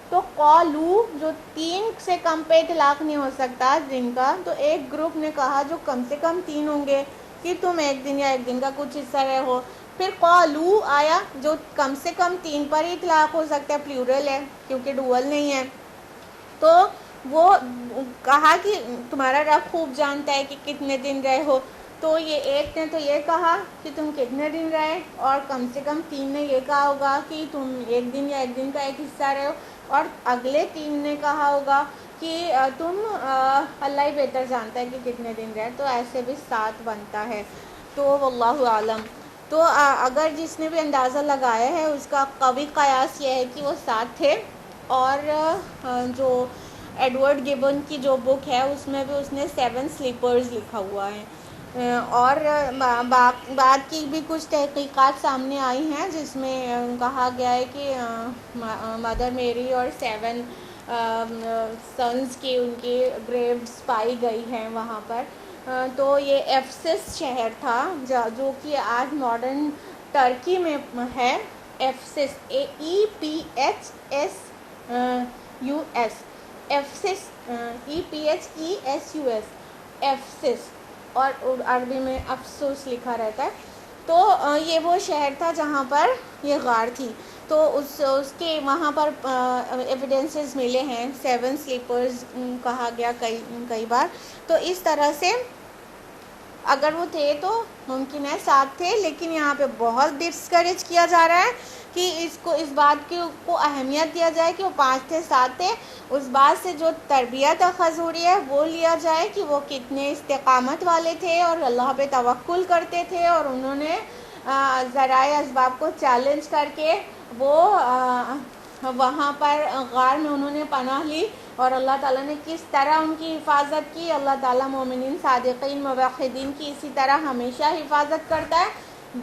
تو قالو جو 3 سے کم پہ اطلاق نہیں ہو سکتا جن کا، تو ایک گروپ نے کہا جو کم سے کم 3 ہوں گے. کہ تم ایک دن یا ایک دن کا کچھ حصہ رہے ہو. پھر قالو آیا جو کم سے کم 3 پر ہی اطلاق ہو سکتا ہے، پلیورل ہے کیونکہ ڈوول نہیں ہے. تو وہ کہا کہ تمہارا رب خوب جانتا ہے کہ کتنے دن رہے ہو. تو یہ ایک نے تو یہ کہا کہ تم کتنے دن رہے، اور کم سے کم 3 نے یہ کہا ہوگا کہ تم ایک دن یا ایک دن کا ایک حصہ رہے ہو، اور اگلے 3 نے کہا ہوگا کہ تم اللہ ہی بہتر جانتا ہے کہ کتنے دن رہے. تو ایسے بھی 7 بنتا ہے. تو واللہ عالم. تو اگر جس نے بھی اندازہ لگایا ہے اس کا قوی قیاس یہ ہے کہ وہ 7 تھے. اور جو ایڈورڈ گبن کی جو بک ہے اس میں بھی اس نے 7 سلیپرز لکھا ہوا ہے. اور بعد کی بھی کچھ تحقیقات سامنے آئی ہیں جس میں کہا گیا ہے کہ مدر میری اور 7 سنز کی ان کی گریوز پائی گئی ہیں وہاں پر. تو یہ ایفسس شہر تھا جو کہ آج ماڈرن ترکی میں ہے. Ephesus EPHSUS Ephesus EPHESUS Ephesus, اور عربی میں افسوس لکھا رہتا ہے. تو یہ وہ شہر تھا جہاں پر یہ غار تھی. تو اس کے وہاں پر ایویڈنسز ملے ہیں. 7 سلیپرز کہا گیا کئی بار. تو اس طرح سے اگر وہ تھے تو ممکن ہے 7 تھے، لیکن یہاں پہ بہت ڈسکریج کیا جا رہا ہے کہ اس بات کو اہمیت دیا جائے کہ وہ 5 تھے 7 تھے. اس بات سے جو تربیت اخذ ہو رہی ہے وہ لیا جائے کہ وہ کتنے استقامت والے تھے اور اللہ پہ توکل کرتے تھے، اور انہوں نے ذرائع اسباب کو چیلنج کر کے وہ وہاں پر غار میں انہوں نے پناہ لی، اور اللہ تعالیٰ نے کس طرح ان کی حفاظت کی. اللہ تعالیٰ مومنین صادقین موحدین کی اسی طرح ہمیشہ حفاظت کرتا ہے.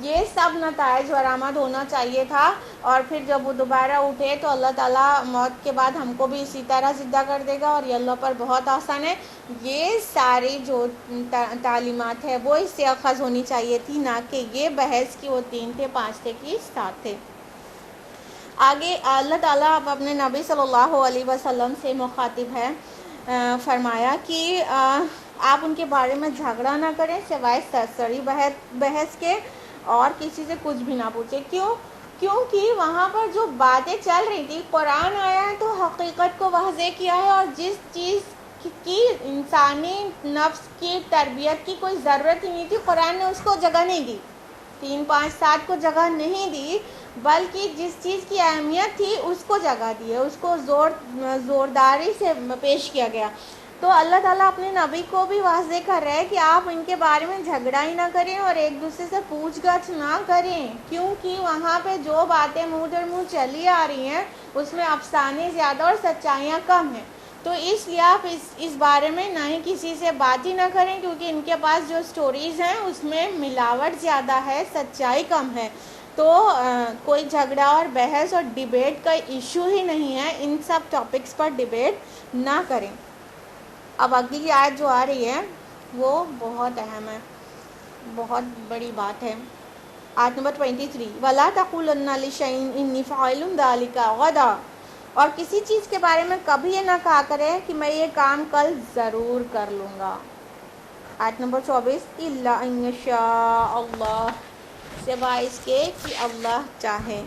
یہ سب نتائج برآمد ہونا چاہیے تھا. اور پھر جب وہ دوبارہ اٹھے تو اللہ تعالیٰ موت کے بعد ہم کو بھی اسی طرح زندہ کر دے گا، اور یہ اللہ پر بہت آسان ہے. یہ ساری جو تعلیمات ہے وہ اس سے اخذ ہونی چاہیے تھی، نہ کہ یہ بحث کہ وہ 3 تھے 5 تھے کہ 7 تھے. آگے اللہ تعالیٰ اب اپنے نبی صلی اللہ علیہ وسلم سے مخاطب ہے. فرمایا کہ آپ ان کے بارے میں جھگڑا نہ کریں سوائے سرسری بحث کے، اور کسی سے کچھ بھی نہ پوچھیں. کیونکہ وہاں پر جو باتیں چل رہی تھی، قرآن آیا ہے تو حقیقت کو واضح کیا ہے، اور جس چیز کی انسانی نفس کی تربیت کی کوئی ضرورت ہی نہیں تھی قرآن نے اس کو جگہ نہیں دی. 3 5 7 کو جگہ نہیں دی، بلکہ جس چیز کی اہمیت تھی اس کو جگہ دی ہے، اس کو زورداری سے پیش کیا گیا. تو اللہ تعالیٰ اپنے نبی کو بھی واضح کر رہا ہے کہ آپ ان کے بارے میں جھگڑا ہی نہ کریں اور ایک دوسرے سے پوچھ گچھ نہ کریں، کیونکہ وہاں پہ جو باتیں منہ در منہ چلی آ رہی ہیں اس میں افسانے زیادہ اور سچائیاں کم ہیں. تو اس لیے آپ اس بارے میں نہ ہی کسی سے بات ہی نہ کریں، کیونکہ ان کے پاس جو سٹوریز ہیں اس میں ملاوٹ زیادہ ہے، سچائی کم ہے. تو کوئی جھگڑا اور بحث اور ڈیبیٹ کا ایشو ہی نہیں ہے. ان سب ٹاپکس پر ڈیبیٹ نہ کریں. اب اگلی آیت جو آ رہی ہے وہ بہت اہم ہے، بہت بڑی بات ہے. آیت نمبر 23 وَلَا تَقُولَنَّ لِشَيْءٍ إِنِّي فَاعِلٌ ذَلِكَ غَدًا، اور کسی چیز کے بارے میں کبھی یہ نہ کہا کرے کہ میں یہ کام کل ضرور کر لوں گا. آیت نمبر 24 إِلَّا أَن يَشَاءَ اللَّهُ، سوائے اس کے کہ اللہ چاہے.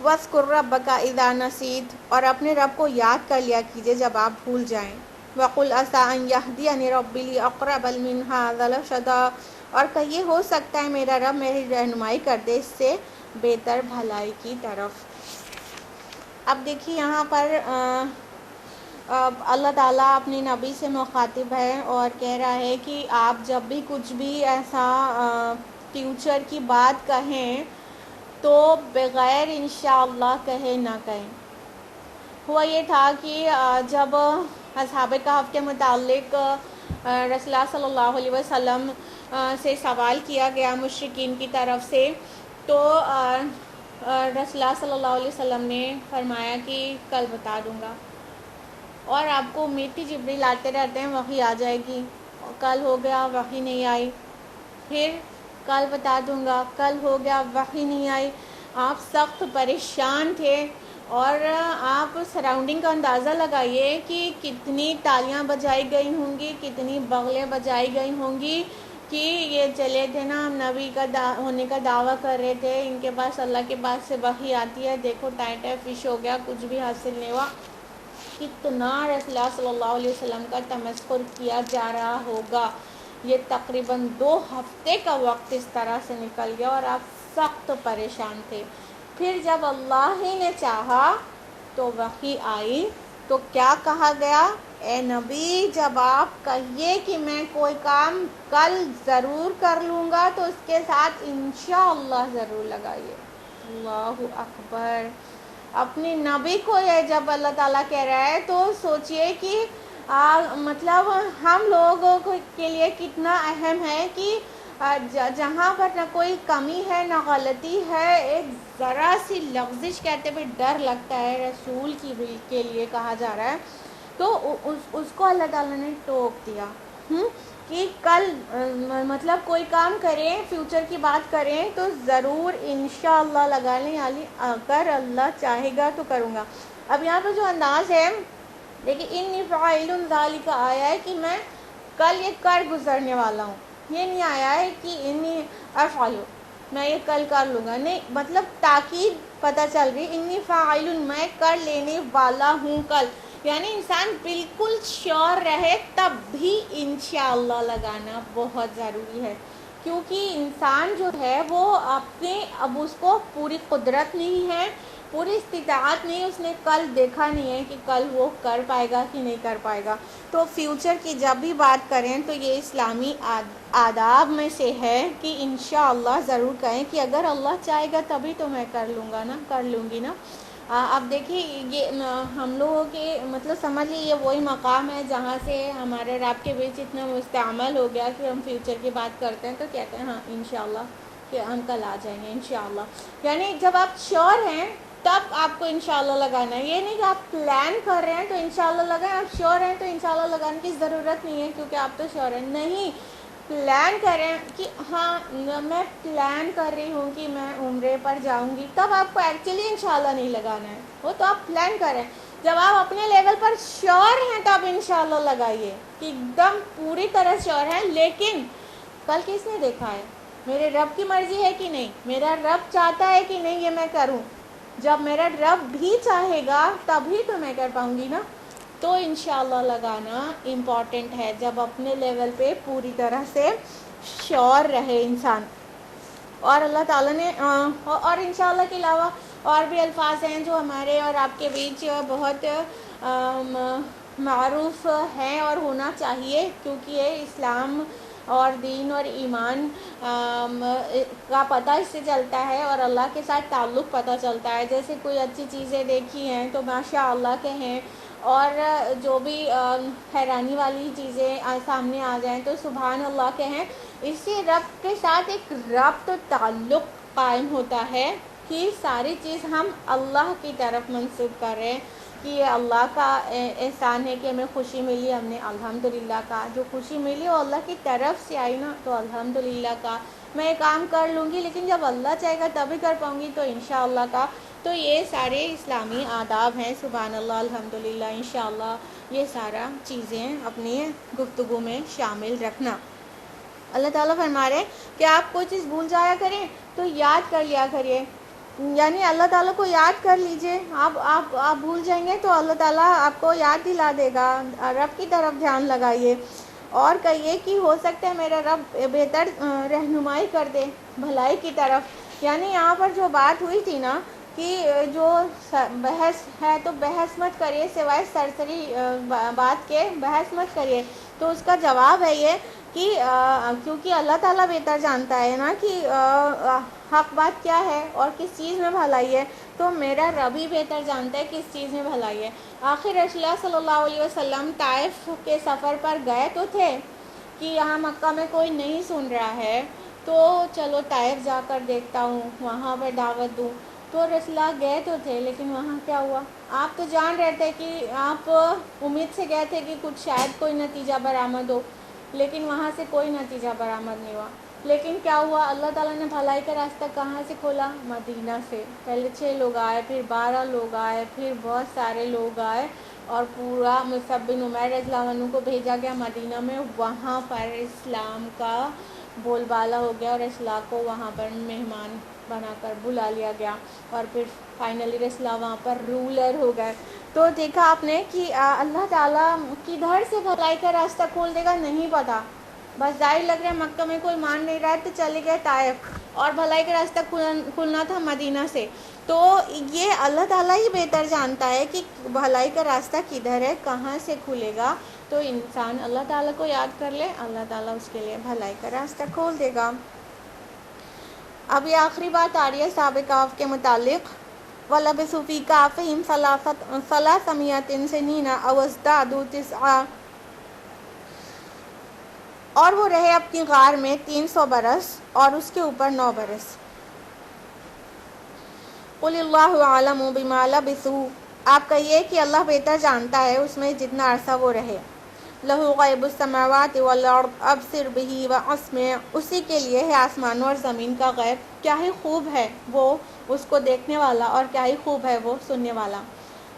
وَاذْكُرْ رَبَّكَ إِذَا نَسِيتَ، اور اپنے رب کو یاد کر لیا کیجئے جب آپ بھول جائیں. وَقُلْ عَسَىٰ أَن يَهْدِيَنِ رَبِّي لِأَقْرَبَ مِنْ هَٰذَا رَشَدًا، اور کہیے ہو سکتا ہے میرا رب میری رہنمائی کر دے اس سے بہتر بھلائی کی طرف. اب دیکھیے یہاں پر اللہ تعالیٰ اپنی نبی سے مخاطب ہے اور کہہ رہا ہے کہ آپ جب بھی کچھ بھی ایسا فیوچر کی بات کہیں تو بغیر انشاءاللہ کہے نہ کہیں. ہوا یہ تھا کہ جب اصحاب کہف کے متعلق رسول اللہ صلی اللہ علیہ وسلم سے سوال کیا گیا مشرکین کی طرف سے، تو رسول اللہ صلی اللہ علیہ وسلم نے فرمایا کہ کل بتا دوں گا. اور آپ کو امید تھی جبریل آتے رہتے ہیں وحی آ جائے گی. کل ہو گیا وحی نہیں آئی. پھر کل بتا دوں گا، کل ہو گیا وحی نہیں آئی. آپ سخت پریشان تھے اور آپ سراؤنڈنگ کا اندازہ لگائیے کہ کتنی تالیاں بجائی گئی ہوں گی، کتنی بغلیں بجائی گئی ہوں گی کہ یہ چلے تھے نا، ہم نبی کا ہونے کا دعویٰ کر رہے تھے، ان کے پاس اللہ کے پاس سے وحی آتی ہے، دیکھو ٹائٹ ہے، فش ہو گیا، کچھ بھی حاصل نہیں ہوا. کتنا رسول اللہ صلی اللہ علیہ وسلم کا تمسخر کیا جا رہا ہوگا. یہ تقریباً 2 ہفتے کا وقت اس طرح سے نکل گیا اور آپ سخت پریشان تھے. پھر جب اللہ ہی نے چاہا تو وحی آئی. تو کیا کہا گیا؟ اے نبی، جب آپ کہیے کہ میں کوئی کام کل ضرور کر لوں گا تو اس کے ساتھ انشاءاللہ ضرور لگائیے. اللہ اکبر. اپنی نبی کو یہ جب اللہ تعالیٰ کہہ رہا ہے تو سوچئے کہ مطلب ہم لوگوں کے لیے کتنا اہم ہے کہ جہاں پر نہ کوئی کمی ہے نہ غلطی ہے، ایک ذرا سی لغزش کہتے ہوئے ڈر لگتا ہے، رسول کے لیے کہا جا رہا ہے، تو اس کو اللہ تعالیٰ نے ٹوک دیا کہ کل مطلب کوئی کام کریں، فیوچر کی بات کریں تو ضرور انشاءاللہ لگا لیں، یعنی اگر اللہ چاہے گا تو کروں گا. اب یہاں پہ جو انداز ہے دیکھیں، انی فاعل ذالک آیا ہے کہ میں کل یہ کر گزرنے والا ہوں، یہ نہیں آیا ہے کہ انی افعل میں یہ کل کر لوں گا، نہیں، مطلب تاکید پتہ چل رہی، انی فاعل میں کر لینے والا ہوں کل، یعنی انسان بالکل شیور رہے تب بھی انشاءاللہ لگانا بہت ضروری ہے. کیونکہ انسان جو ہے وہ اب اس کو پوری قدرت نہیں ہے، پوری استطاعت نہیں، اس نے کل دیکھا نہیں ہے کہ کل وہ کر پائے گا کہ نہیں کر پائے گا. تو فیوچر کی جب بھی بات کریں تو یہ اسلامی آداب میں سے ہے کہ انشاءاللہ ضرور کہیں کہ اگر اللہ چاہے گا تبھی تو میں کر لوں گی نا. اب دیکھیے یہ ہم لوگوں کے مطلب سمجھ لیجیے یہ وہی مقام ہے جہاں سے ہمارے رب کے بیچ اتنا مستعمل ہو گیا کہ ہم فیوچر کی بات کرتے ہیں تو کہتے ہیں ہاں انشاءاللہ کہ ہم کل آ جائیں گے انشاءاللہ. یعنی جب آپ شیور ہیں تب آپ کو انشاءاللہ لگانا ہے، یہ نہیں کہ آپ پلان کر رہے ہیں تو انشاءاللہ لگائیں، آپ شیور ہیں تو انشاءاللہ لگانے کی ضرورت نہیں ہے کیونکہ آپ تو شیور ہیں. نہیں، پلان کریں کہ ہاں میں پلان کر رہی ہوں کہ میں عمرے پر جاؤں گی، تب آپ کو ایکچولی انشاءاللہ نہیں لگانا ہے، وہ تو آپ پلان کریں. جب آپ اپنے لیول پر شیور ہیں تب انشاءاللہ لگائیے کہ ایک دم پوری طرح شیور ہیں. لیکن کل کس نے دیکھا ہے؟ میرے رب کی مرضی ہے کہ نہیں، میرا رب چاہتا ہے کہ نہیں یہ میں کروں. جب میرا رب بھی چاہے گا تبھی تو میں کر پاؤں گی نا. تو انشاءاللہ لگانا امپورٹنٹ ہے جب اپنے لیول پہ پوری طرح سے شیور رہے انسان. اور اللہ تعالیٰ نے اور انشاءاللہ کے علاوہ اور بھی الفاظ ہیں جو ہمارے اور آپ کے بیچ بہت معروف ہیں اور ہونا چاہیے، کیونکہ یہ اسلام اور دین اور ایمان کا پتہ اس سے چلتا ہے اور اللہ کے ساتھ تعلق پتہ چلتا ہے. جیسے کوئی اچھی چیزیں دیکھی ہیں تو ماشاء اللہ کہیں، اور جو بھی حیرانی والی چیزیں سامنے آ جائیں تو سبحان اللہ کہیں. اس سے رب کے ساتھ ایک ربط تعلق قائم ہوتا ہے کہ ساری چیز ہم اللہ کی طرف منسوب کر رہے ہیں کہ یہ اللہ کا احسان ہے کہ ہمیں خوشی ملی، ہم نے الحمدللہ کہا. جو خوشی ملی وہ اللہ کی طرف سے آئی نا، تو الحمدللہ کہا. میں یہ کام کر لوں گی لیکن جب اللہ چاہے گا تبھی کر پاؤں گی تو انشاءاللہ کہا. تو یہ سارے اسلامی آداب ہیں، سبحان اللہ، الحمدللہ، انشاءاللہ، یہ سارا چیزیں اپنی گفتگو میں شامل رکھنا. اللہ تعالیٰ فرما رہے ہیں کہ آپ کوئی چیز بھول جایا کریں تو یاد کر لیا کریے، یعنی اللہ تعالیٰ کو یاد کر لیجئے. آپ بھول جائیں گے تو اللہ تعالیٰ آپ کو یاد دلا دے گا. رب کی طرف دھیان لگائیے اور کہیے کہ ہو سکتا ہے میرا رب بہتر رہنمائی کر دے بھلائی کی طرف. یعنی یہاں پر جو بات ہوئی تھی نا کہ جو بحث ہے تو بحث مت کریے، سوائے سرسری بات کے بحث مت کریے. تو اس کا جواب ہے یہ کہ کیونکہ اللہ تعالیٰ بہتر جانتا ہے نا کہ حق بات کیا ہے اور کس چیز میں بھلائی ہے، تو میرا رب ہی بہتر جانتا ہے کس چیز میں بھلائی ہے. آخر رسول اللہ صلی اللہ علیہ وسلم طائف کے سفر پر گئے تو تھے کہ یہاں مکہ میں کوئی نہیں سن رہا ہے تو چلو طائف جا کر دیکھتا ہوں، وہاں پر دعوت دوں. تو رسول اللہ گئے تو تھے لیکن وہاں کیا ہوا؟ آپ تو جان رہے تھے کہ آپ امید سے گئے تھے کہ کچھ شاید کوئی نتیجہ برآمد ہو، لیکن وہاں سے کوئی نتیجہ برآمد نہیں ہوا. لیکن کیا ہوا، اللہ تعالیٰ نے بھلائی کا راستہ کہاں سے کھولا؟ مدینہ سے۔ پہلے 6 لوگ آئے، پھر 12 لوگ آئے، پھر بہت سارے لوگ آئے، اور پورا مصعب بن عمیر رضی اللہ عنہ کو بھیجا گیا مدینہ میں، وہاں پر اسلام کا بول بالا ہو گیا، اور اصلاح کو وہاں پر مہمان بنا کر بلا لیا گیا، اور پھر فائنلی اصلاح وہاں پر رولر ہو گئے۔ تو دیکھا آپ نے کہ اللہ تعالیٰ کدھر سے بھلائی کا راستہ کھول دے گا نہیں پتا، بس ظاہر لگ رہا ہے مکہ میں کوئی مان نہیں رہا ہے تو چلے گئے طائف، اور بھلائی کا راستہ کھلنا تھا مدینہ سے۔ تو یہ اللہ تعالیٰ ہی بہتر جانتا ہے کہ بھلائی کا راستہ کدھر ہے، کہاں سے کھلے گا۔ تو انسان اللہ تعالیٰ کو یاد کر لے، اللہ تعالیٰ اس کے لیے بھلائی کا راستہ کھول دے گا۔ اب یہ آخری بات آ رہی ہے اصحاب کہف کے متعلق، وَلَبِثُوا فِي كَهْفِهِمْ 300 سِنِينَ أَوْ ازْدَادُوا تِسْعًا، اور وہ رہے اپنی غار میں 300 برس اور اس کے اوپر 9 برس۔ قُلِ اللَّهُ أَعْلَمُ بِمَا لَبِثُوا، آپ کہیے کہ اللہ بہتر جانتا ہے اس میں جتنا عرصہ وہ رہے۔ لَهُ غَيْبُ السَّمَاوَاتِ وَالْأَرْضِ أَبْصِرْ بِهِ وَأَسْمِعْ، اسی کے لیے ہے آسمانوں اور زمین کا غیب، کیا ہی خوب ہے وہ اس کو دیکھنے والا، اور کیا ہی خوب ہے وہ سننے والا۔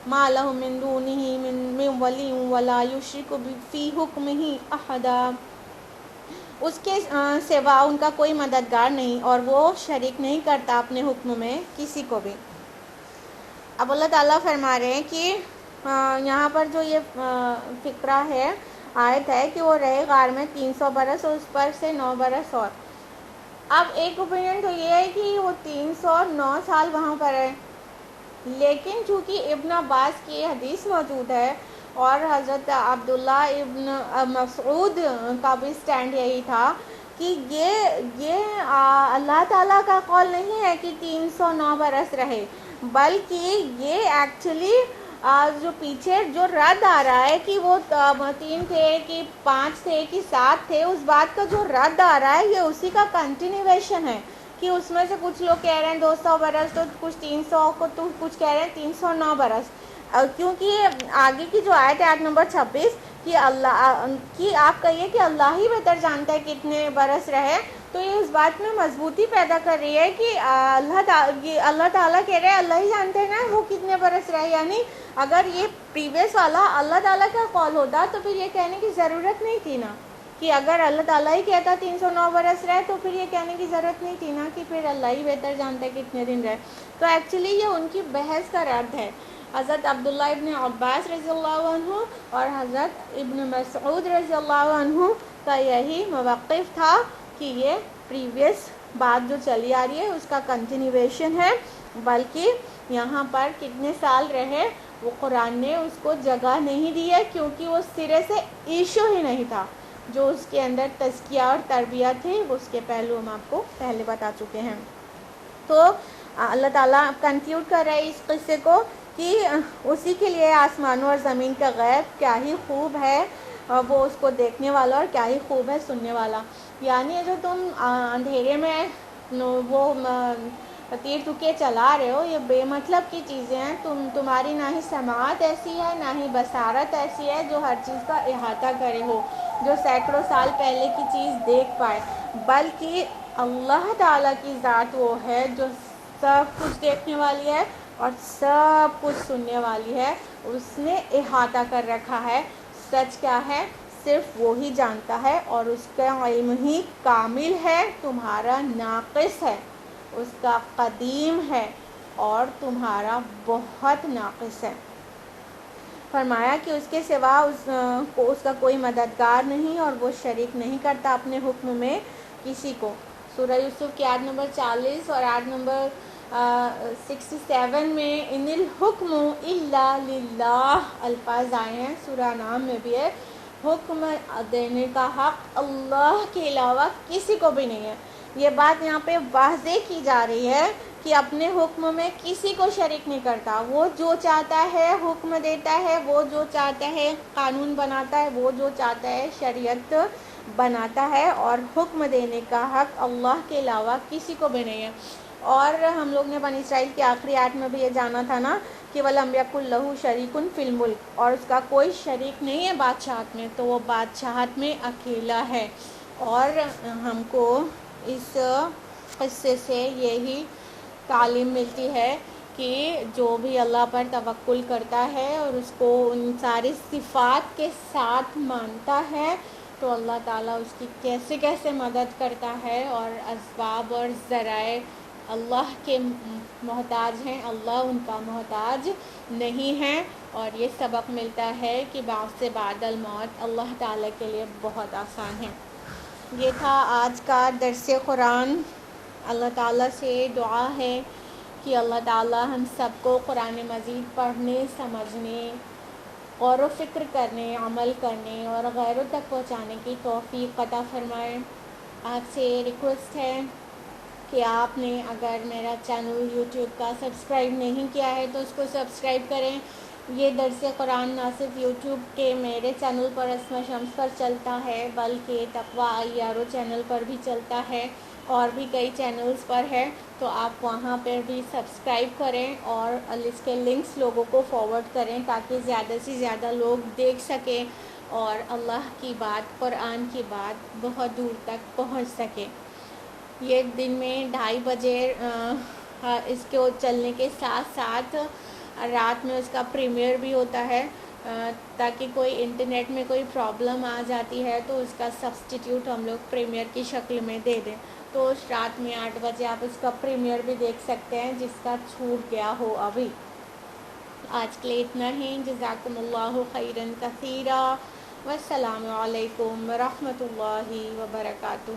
مَا لَهُ مِن دُونِهِ مِن وَلِيٍّ وَلَا يُشْرِكُ فِي حُكْمِهِ أَحَدًا، اس کے سوا ان کا کوئی مددگار نہیں، اور وہ شریک نہیں کرتا اپنے حکم میں کسی کو بھی۔ اب اللہ تعالیٰ فرما رہے ہیں کہ یہاں پر جو یہ فقرہ ہے، آیت ہے کہ وہ رہے غار میں 300 برس اور اس پر سے 9 برس اور۔ اب ایک اوپینین تو یہ ہے کہ وہ 309 سال وہاں پر ہے، لیکن چونکہ ابن عباس کی حدیث موجود ہے، اور حضرت عبداللہ ابن مسعود کا بھی سٹینڈ یہی تھا کہ یہ اللہ تعالیٰ کا قول نہیں ہے کہ 309 برس رہے، بلکہ یہ ایکچولی جو پیچھے جو رد آ رہا ہے کہ وہ 3 تھے کہ 5 تھے کہ 7 تھے، اس بات کا جو رد آ رہا ہے یہ اسی کا کنٹینیویشن ہے، کہ اس میں سے کچھ لوگ کہہ رہے ہیں 200 برس، تو کچھ 300 کو، تو کچھ کہہ رہے ہیں 309 برس، کیونکہ آگے کی جو آیت ہے آیت نمبر 26 کہ اللہ کہ آپ کہیے کہ اللہ ہی بہتر جانتا ہے کتنے برس رہے، تو یہ اس بات میں مضبوطی پیدا کر رہی ہے کہ اللہ تعالیٰ کہہ رہے ہیں اللہ ہی جانتے ہیں نا وہ کتنے برس رہے، یعنی اگر یہ پریویس والا اللہ تعالیٰ کا قول ہوتا تو پھر یہ کہنے کی ضرورت نہیں تھی نا، کہ اگر اللہ تعالیٰ ہی کہتا 309 برس رہے تو پھر یہ کہنے کی ضرورت نہیں تھی نا کہ پھر اللہ ہی بہتر جانتا ہے کتنے دن رہے۔ تو ایکچولی یہ ان کی بحث کا رد ہے۔ حضرت عبداللہ ابن عباس رضی اللہ عنہ اور حضرت ابن مسعود رضی اللہ عنہ کا یہی موقف تھا کہ یہ پریویس بات جو چلی آ رہی ہے اس کا کنٹینیویشن ہے، بلکہ یہاں پر کتنے سال رہے وہ قرآن نے اس کو جگہ نہیں دی ہے، کیونکہ وہ سرے سے ایشو ہی نہیں تھا، جو اس کے اندر تزکیہ اور تربیت تھی اس کے پہلو ہم آپ کو پہلے بتا چکے ہیں۔ تو اللہ تعالیٰ کنکلیوڈ کر رہے ہیں اس قصے کو کہ اسی کے لیے آسمانوں اور زمین کا غیب، کیا ہی خوب ہے وہ اس کو دیکھنے والا، اور کیا ہی خوب ہے سننے والا۔ یعنی جو تم اندھیرے میں وہ تیر تکے چلا رہے ہو، یہ بے مطلب کی چیزیں ہیں، تمہاری نہ ہی سماعت ایسی ہے نہ ہی بصارت ایسی ہے جو ہر چیز کا احاطہ کرے ہو، جو سینکڑوں سال پہلے کی چیز دیکھ پائے، بلکہ اللہ تعالیٰ کی ذات وہ ہے جو سب کچھ دیکھنے والی ہے اور سب کچھ سننے والی ہے، اس نے احاطہ کر رکھا ہے۔ سچ کیا ہے صرف وہی جانتا ہے، اور اس کا علم ہی کامل ہے، تمہارا ناقص ہے، اس کا قدیم ہے اور تمہارا بہت ناقص ہے۔ فرمایا کہ اس کے سوا اس کا کوئی مددگار نہیں، اور وہ شریک نہیں کرتا اپنے حکم میں کسی کو۔ سورہ یوسف کی آیت نمبر 40 اور آیت نمبر 67 میں ان الحکم الا للہ الفاظ آئے ہیں، سورہ نام میں بھی ہے، حکم دینے کا حق اللہ کے علاوہ کسی کو بھی نہیں ہے۔ یہ بات یہاں پہ واضح کی جا رہی ہے کہ اپنے حکم میں کسی کو شریک نہیں کرتا، وہ جو چاہتا ہے حکم دیتا ہے، وہ جو چاہتا ہے قانون بناتا ہے، وہ جو چاہتا ہے شریعت بناتا ہے، اور حکم دینے کا حق اللہ کے علاوہ کسی کو بھی نہیں ہے۔ اور ہم لوگ نے بنی اسرائیل کی آخری آیت میں بھی یہ جانا تھا نا کہ وَلَمْ يَكُنْ لَهُ شَرِيكٌ فِي الْمُلْكِ، اور اس کا کوئی شریک نہیں ہے بادشاہت میں، تو وہ بادشاہت میں اکیلا ہے۔ اور ہم کو اس قصے سے یہی تعلیم ملتی ہے کہ جو بھی اللہ پر توکل کرتا ہے اور اس کو ان ساری صفات کے ساتھ مانتا ہے تو اللہ تعالیٰ اس کی کیسے کیسے مدد کرتا ہے، اور اسباب اور ذرائع اللہ کے محتاج ہیں، اللہ ان کا محتاج نہیں ہے۔ اور یہ سبق ملتا ہے کہ بعث سے بعد الموت اللہ تعالیٰ کے لیے بہت آسان ہے۔ یہ تھا آج کا درس قرآن۔ اللہ تعالیٰ سے دعا ہے کہ اللہ تعالیٰ ہم سب کو قرآن مجید پڑھنے، سمجھنے، غور و فکر کرنے، عمل کرنے اور غیروں تک پہنچانے کی توفیق عطا فرمائے۔ آپ سے ریکویسٹ ہے کہ آپ نے اگر میرا چینل یوٹیوب کا سبسکرائب نہیں کیا ہے تو اس کو سبسکرائب کریں۔ یہ درس قرآن نہ صرف یوٹیوب کے میرے چینل پر اسماء شمس پر چلتا ہے بلکہ تقویٰ IRO چینل پر بھی چلتا ہے، اور بھی کئی چینلز پر ہے، تو آپ وہاں پر بھی سبسکرائب کریں اور اس کے لنکس لوگوں کو فارورڈ کریں تاکہ زیادہ سے زیادہ لوگ دیکھ سکیں اور اللہ کی بات، قرآن کی بات بہت دور تک پہنچ سکے۔ یہ دن میں 2:30 بجے اس کو چلنے کے ساتھ ساتھ رات میں اس کا پریمیئر بھی ہوتا ہے، تاکہ کوئی انٹرنیٹ میں کوئی پرابلم آ جاتی ہے تو اس کا سبسٹیٹیوٹ ہم لوگ پریمیئر کی شکل میں دے دیں، تو رات میں 8 بجے آپ اس کا پریمیئر بھی دیکھ سکتے ہیں جس کا چھوٹ گیا ہو ابھی۔ آج کے لیے اتنا ہی۔ جزاکم اللہ خیرا کثیرا، والسلام علیکم ورحمۃ اللہ وبرکاتہ۔